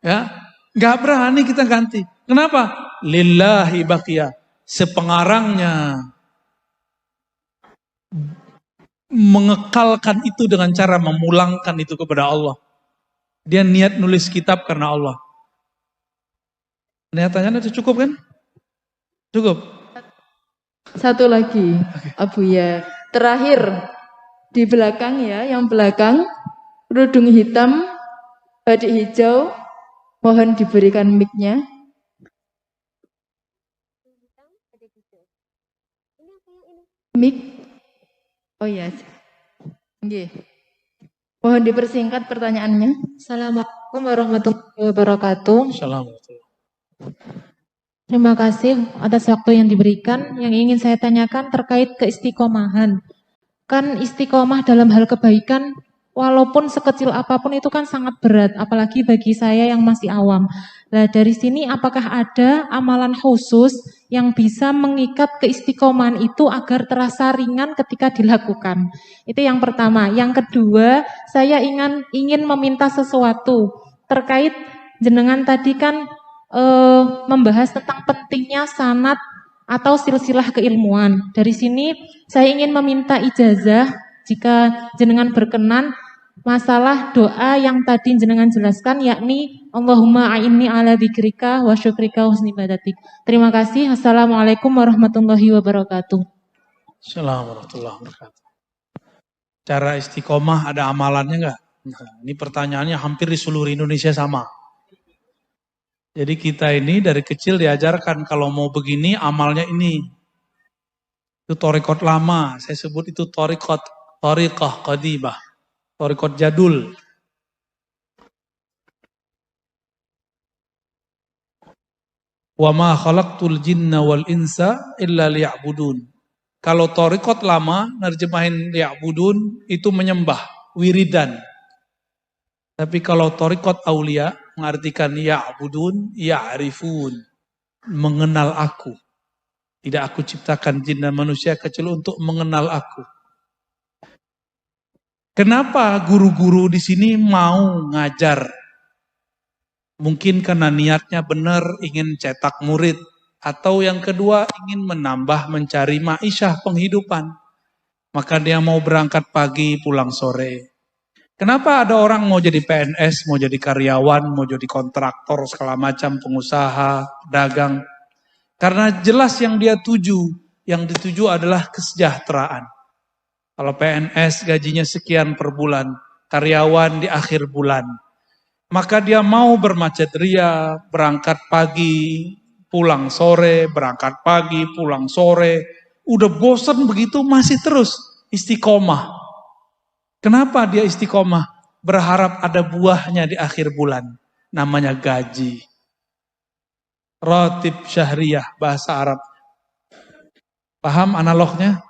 Ya, nggak berani kita ganti. Kenapa? Lillahi baqiyah. Sepengarangnya mengekalkan itu dengan cara memulangkan itu kepada Allah. Dia niat nulis kitab karena Allah. Niatannya itu cukup kan? Cukup. Satu lagi, Abu ya. Terakhir, di belakang ya, yang belakang, kerudung hitam, badik hijau, mohon diberikan mic-nya. Mic. Oh iya. Nggih. Mohon dipersingkat pertanyaannya. Assalamualaikum warahmatullahi wabarakatuh. Assalamualaikum. Terima kasih atas waktu yang diberikan. Yang ingin saya tanyakan terkait keistiqomahan. Kan istiqomah dalam hal kebaikan, walaupun sekecil apapun itu kan sangat berat, apalagi bagi saya yang masih awam. Nah dari sini apakah ada amalan khusus yang bisa mengikat keistiqomahan itu agar terasa ringan ketika dilakukan? Itu yang pertama. Yang kedua, saya ingin meminta sesuatu terkait jenengan tadi kan membahas tentang pentingnya sanad atau silsilah keilmuan. Dari sini saya ingin meminta ijazah jika jenengan berkenan masalah doa yang tadi jenengan jelaskan, yakni Allahumma a'inni ala dzikrika wa syukrika wa husni ibadatik. Terima kasih. Assalamualaikum warahmatullahi wabarakatuh. Assalamualaikum warahmatullahi wabarakatuh. Cara istiqomah ada amalannya enggak? Nah, ini pertanyaannya hampir di seluruh Indonesia sama. Jadi kita ini dari kecil diajarkan kalau mau begini amalnya ini. Itu thariqat lama, saya sebut itu thariqah qadimah. Thariqat jadul. Wa ma khalaqtul jinna wal insa illa liya'budun. Kalau thariqat lama, nerjemahin liya'budun itu menyembah, wiridan. Tapi kalau thariqat aulia mengartikan ya'budun, ya'rifun, mengenal aku. Tidak aku ciptakan jin dan manusia kecuali untuk mengenal aku. Kenapa guru-guru di sini mau ngajar? Mungkin karena niatnya benar, ingin cetak murid. Atau yang kedua, ingin menambah mencari ma'isyah penghidupan. Maka dia mau berangkat pagi, pulang sore. Kenapa ada orang mau jadi PNS, mau jadi karyawan, mau jadi kontraktor, segala macam, pengusaha, dagang. Karena jelas yang dia tuju, yang dituju adalah kesejahteraan. Kalau PNS gajinya sekian per bulan, karyawan di akhir bulan. Maka dia mau bermacet ria, berangkat pagi, pulang sore, berangkat pagi, pulang sore. Udah bosan begitu masih terus istiqomah. Kenapa dia istiqomah? Berharap ada buahnya di akhir bulan. Namanya gaji. Ratib syahriyah, bahasa Arab. Paham analognya?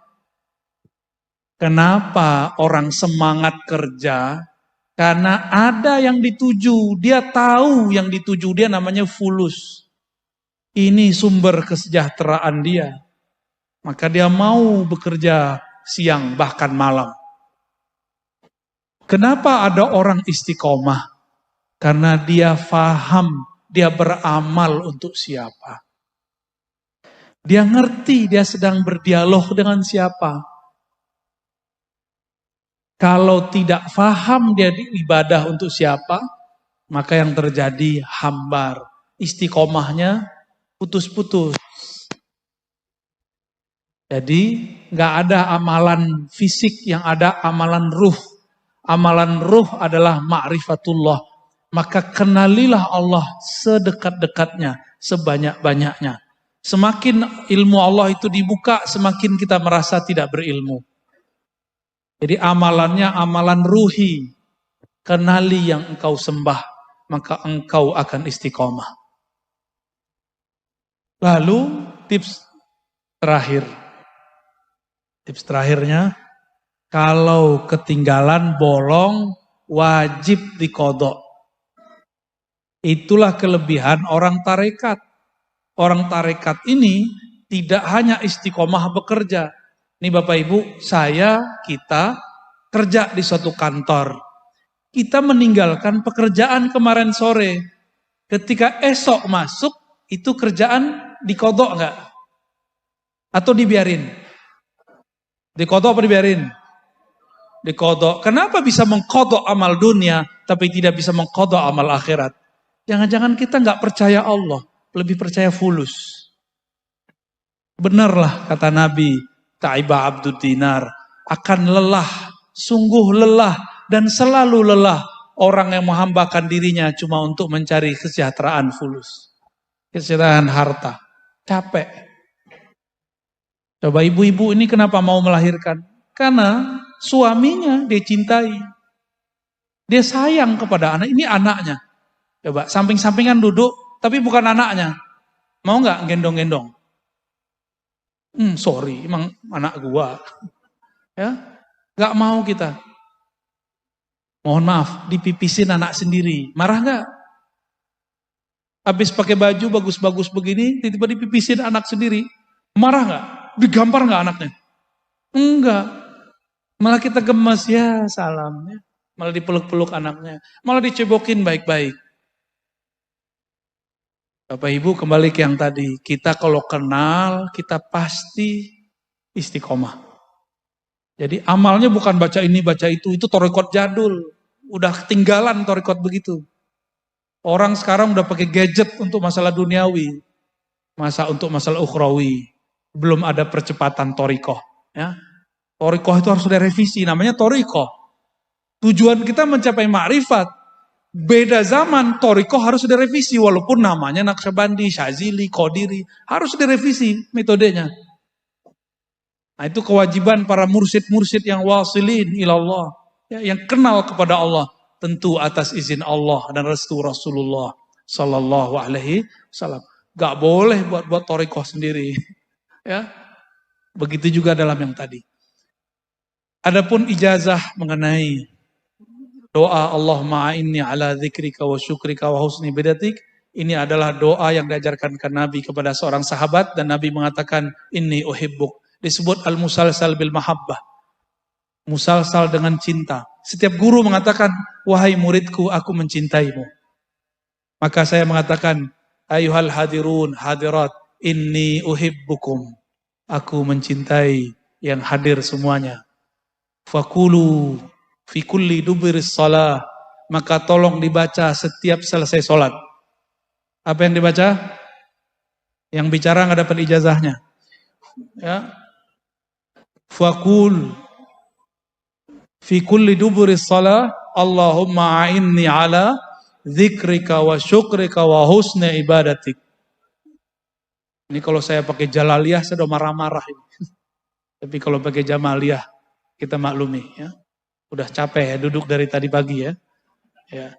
Kenapa orang semangat kerja? Karena ada yang dituju, dia tahu yang dituju dia namanya fulus. Ini sumber kesejahteraan dia. Maka dia mau bekerja siang bahkan malam. Kenapa ada orang istiqomah? Karena dia faham, dia beramal untuk siapa. Dia ngerti dia sedang berdialog dengan siapa. Kalau tidak faham dia ibadah untuk siapa, maka yang terjadi hambar. Istiqomahnya putus-putus. Jadi nggak ada amalan fisik, yang ada amalan ruh. Amalan ruh adalah ma'rifatullah. Maka kenalilah Allah sedekat-dekatnya, sebanyak-banyaknya. Semakin ilmu Allah itu dibuka, semakin kita merasa tidak berilmu. Jadi amalannya amalan ruhi. Kenali yang engkau sembah, maka engkau akan istiqomah. Lalu tips terakhir. Tips terakhirnya, kalau ketinggalan bolong, wajib diqodho. Itulah kelebihan orang tarekat. Orang tarekat ini tidak hanya istiqomah bekerja. Ini Bapak Ibu, kita kerja di suatu kantor. Kita meninggalkan pekerjaan kemarin sore. Ketika esok masuk, itu kerjaan diqodho enggak? Atau dibiarin? Diqodho apa dibiarin? Diqodho. Kenapa bisa mengqodho amal dunia, tapi tidak bisa mengqodho amal akhirat? Jangan-jangan kita enggak percaya Allah, lebih percaya fulus. Benarlah kata Nabi, Ta'iba Abdud Dinar, akan lelah, sungguh lelah, dan selalu lelah orang yang menghambakan dirinya cuma untuk mencari kesejahteraan fulus. Kesejahteraan harta. Capek. Coba ibu-ibu ini kenapa mau melahirkan? Karena suaminya dia cintai. Dia sayang kepada anak. Ini anaknya. Coba samping-sampingan duduk, tapi bukan anaknya. Mau nggak gendong-gendong? Sorry, emang anak gua. Ya, nggak mau kita. Mohon maaf, dipipisin anak sendiri. Marah nggak? Habis pakai baju bagus-bagus begini, tiba-tiba dipipisin anak sendiri. Marah nggak? Digampar nggak anaknya? Enggak. Malah kita gemes, ya salam. Ya. Malah dipeluk-peluk anaknya. Malah dicebokin baik-baik. Bapak Ibu kembali ke yang tadi. Kita kalau kenal, kita pasti istiqomah. Jadi amalnya bukan baca ini, baca itu thariqat jadul. Udah ketinggalan thariqat begitu. Orang sekarang udah pakai gadget untuk masalah duniawi. Untuk masalah ukhrawi. Belum ada percepatan thariqah. Ya. Thariqah itu harus ada revisi, namanya thariqah. Tujuan kita mencapai ma'rifat. Beda zaman, thariqah harus direvisi walaupun namanya Naqsyabandi, Syazili, Qadiri, harus direvisi metodenya. Nah, itu kewajiban para mursyid-mursyid yang wasilin ilallah, ya, yang kenal kepada Allah, tentu atas izin Allah dan restu Rasulullah sallallahu alaihi wasallam. Gak boleh buat thariqah sendiri. Ya. Begitu juga dalam yang tadi. Adapun ijazah mengenai doa Allahumma a'inni ala dzikrika wa syukrika wa husni ibadatik, ini adalah doa yang diajarkan ke Nabi kepada seorang sahabat dan Nabi mengatakan inni uhibbuk. Disebut al-musalsal bil mahabbah. Musalsal dengan cinta. Setiap guru mengatakan, wahai muridku, aku mencintaimu. Maka saya mengatakan, ayuhal hadirun hadirat, inni uhibbukum. Aku mencintai yang hadir semuanya. Fakulu fi kulli dubiris shalah, maka tolong dibaca setiap selesai sholat. Apa yang dibaca? Yang bicara nggak dapat ijazahnya. Ya. Fakul fi kulli dubiris shalah, Allahumma a'inni ala dzikrika wa syukrika wa husni ibadatik. Ini kalau saya pakai Jalaliyah saya udah marah-marah ini. Tapi kalau pakai Jamaliyah kita maklumi ya. Udah capek ya duduk dari tadi pagi ya. Ya.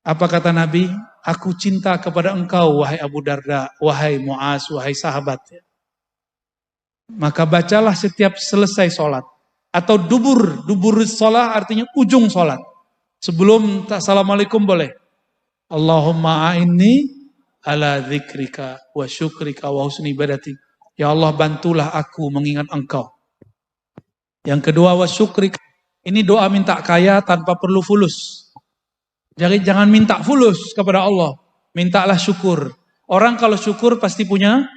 Apa kata Nabi? Aku cinta kepada engkau wahai Abu Darda, wahai Muaz, wahai sahabat ya. Maka bacalah setiap selesai sholat. Atau dubur sholat artinya ujung sholat. Sebelum assalamualaikum boleh. Allahumma a'inni ala dzikrika wa syukrika wa husni ibadatik. Ya Allah bantulah aku mengingat engkau. Yang kedua wa syukrika. Ini doa minta kaya tanpa perlu fulus. Jadi jangan minta fulus kepada Allah. Mintalah syukur. Orang kalau syukur pasti punya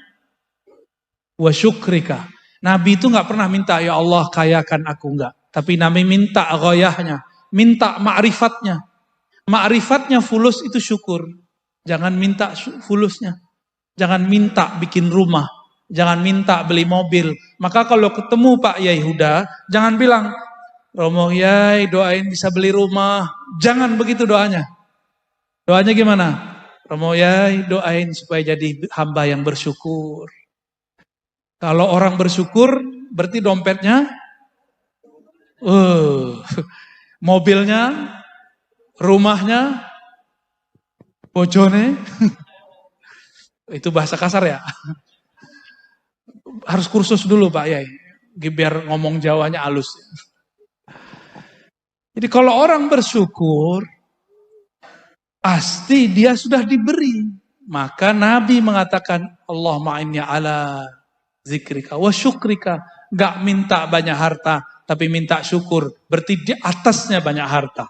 wa syukrika. Nabi itu nggak pernah minta ya Allah kayakan aku, enggak. Tapi Nabi minta ghayahnya, minta ma'rifatnya. Ma'rifatnya fulus itu syukur. Jangan minta fulusnya. Jangan minta bikin rumah. Jangan minta beli mobil. Maka kalau ketemu Pak Yai Huda, jangan bilang, Romo Yai doain bisa beli rumah. Jangan begitu doanya. Doanya gimana? Romo Yai doain supaya jadi hamba yang bersyukur. Kalau orang bersyukur, berarti dompetnya, mobilnya, rumahnya, bojone, itu bahasa kasar ya. Harus kursus dulu Pak Yai, biar ngomong Jawanya halus. Jadi kalau orang bersyukur, pasti dia sudah diberi. Maka Nabi mengatakan, Allahumma inni ala zikrika wa syukrika. Gak minta banyak harta, tapi minta syukur. Berarti di atasnya banyak harta.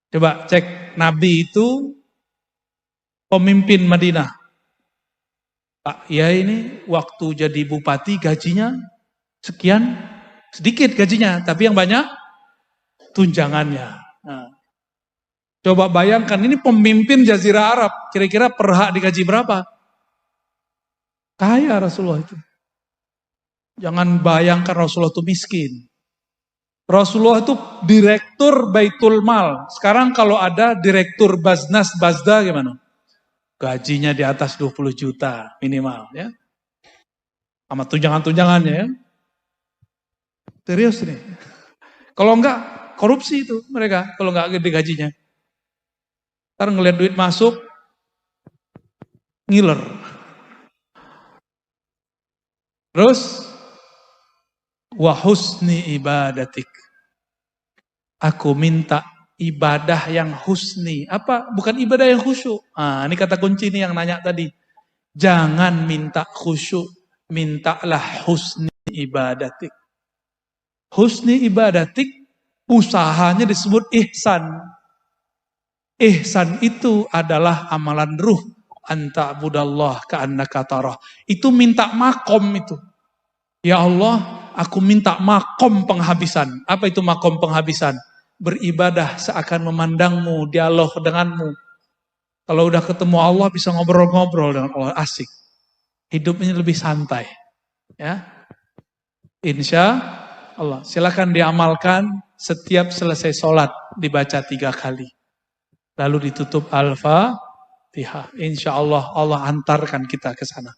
Coba cek, Nabi itu pemimpin Madinah. Pak Yai ini waktu jadi bupati gajinya sekian, sedikit gajinya, tapi yang banyak tunjangannya. Nah, coba bayangkan ini pemimpin Jazirah Arab, kira-kira per hak digaji berapa? Kaya Rasulullah itu. Jangan bayangkan Rasulullah itu miskin. Rasulullah itu direktur Baitul Mal. Sekarang kalau ada direktur Baznas Bazda gimana? Gajinya di atas 20 juta minimal ya. Sama tunjangan-tunjangannya ya. Serius nih. Kalau enggak korupsi itu mereka kalau enggak gede gajinya. Ntar ngeliat duit masuk ngiler. Terus wa husni ibadatik. Aku minta ibadah yang husni. Apa? Bukan ibadah yang khusyuk. Nah, ini kata kunci nih yang nanya tadi. Jangan minta khusyuk, mintalah husni ibadatik. Husni ibadatik usahanya disebut ihsan. Ihsan itu adalah amalan ruh. Anta budallah ka'annaka tarah. Itu minta makom itu. Ya Allah, aku minta makom penghabisan. Apa itu makom penghabisan? Beribadah seakan memandangmu, dialog denganmu. Kalau udah ketemu Allah bisa ngobrol-ngobrol dengan Allah, asik. Hidup ini lebih santai. Ya, Insya Allah. Silakan diamalkan setiap selesai sholat dibaca 3 kali. Lalu ditutup Al-Fatihah. Insya Allah Allah antarkan kita ke sana.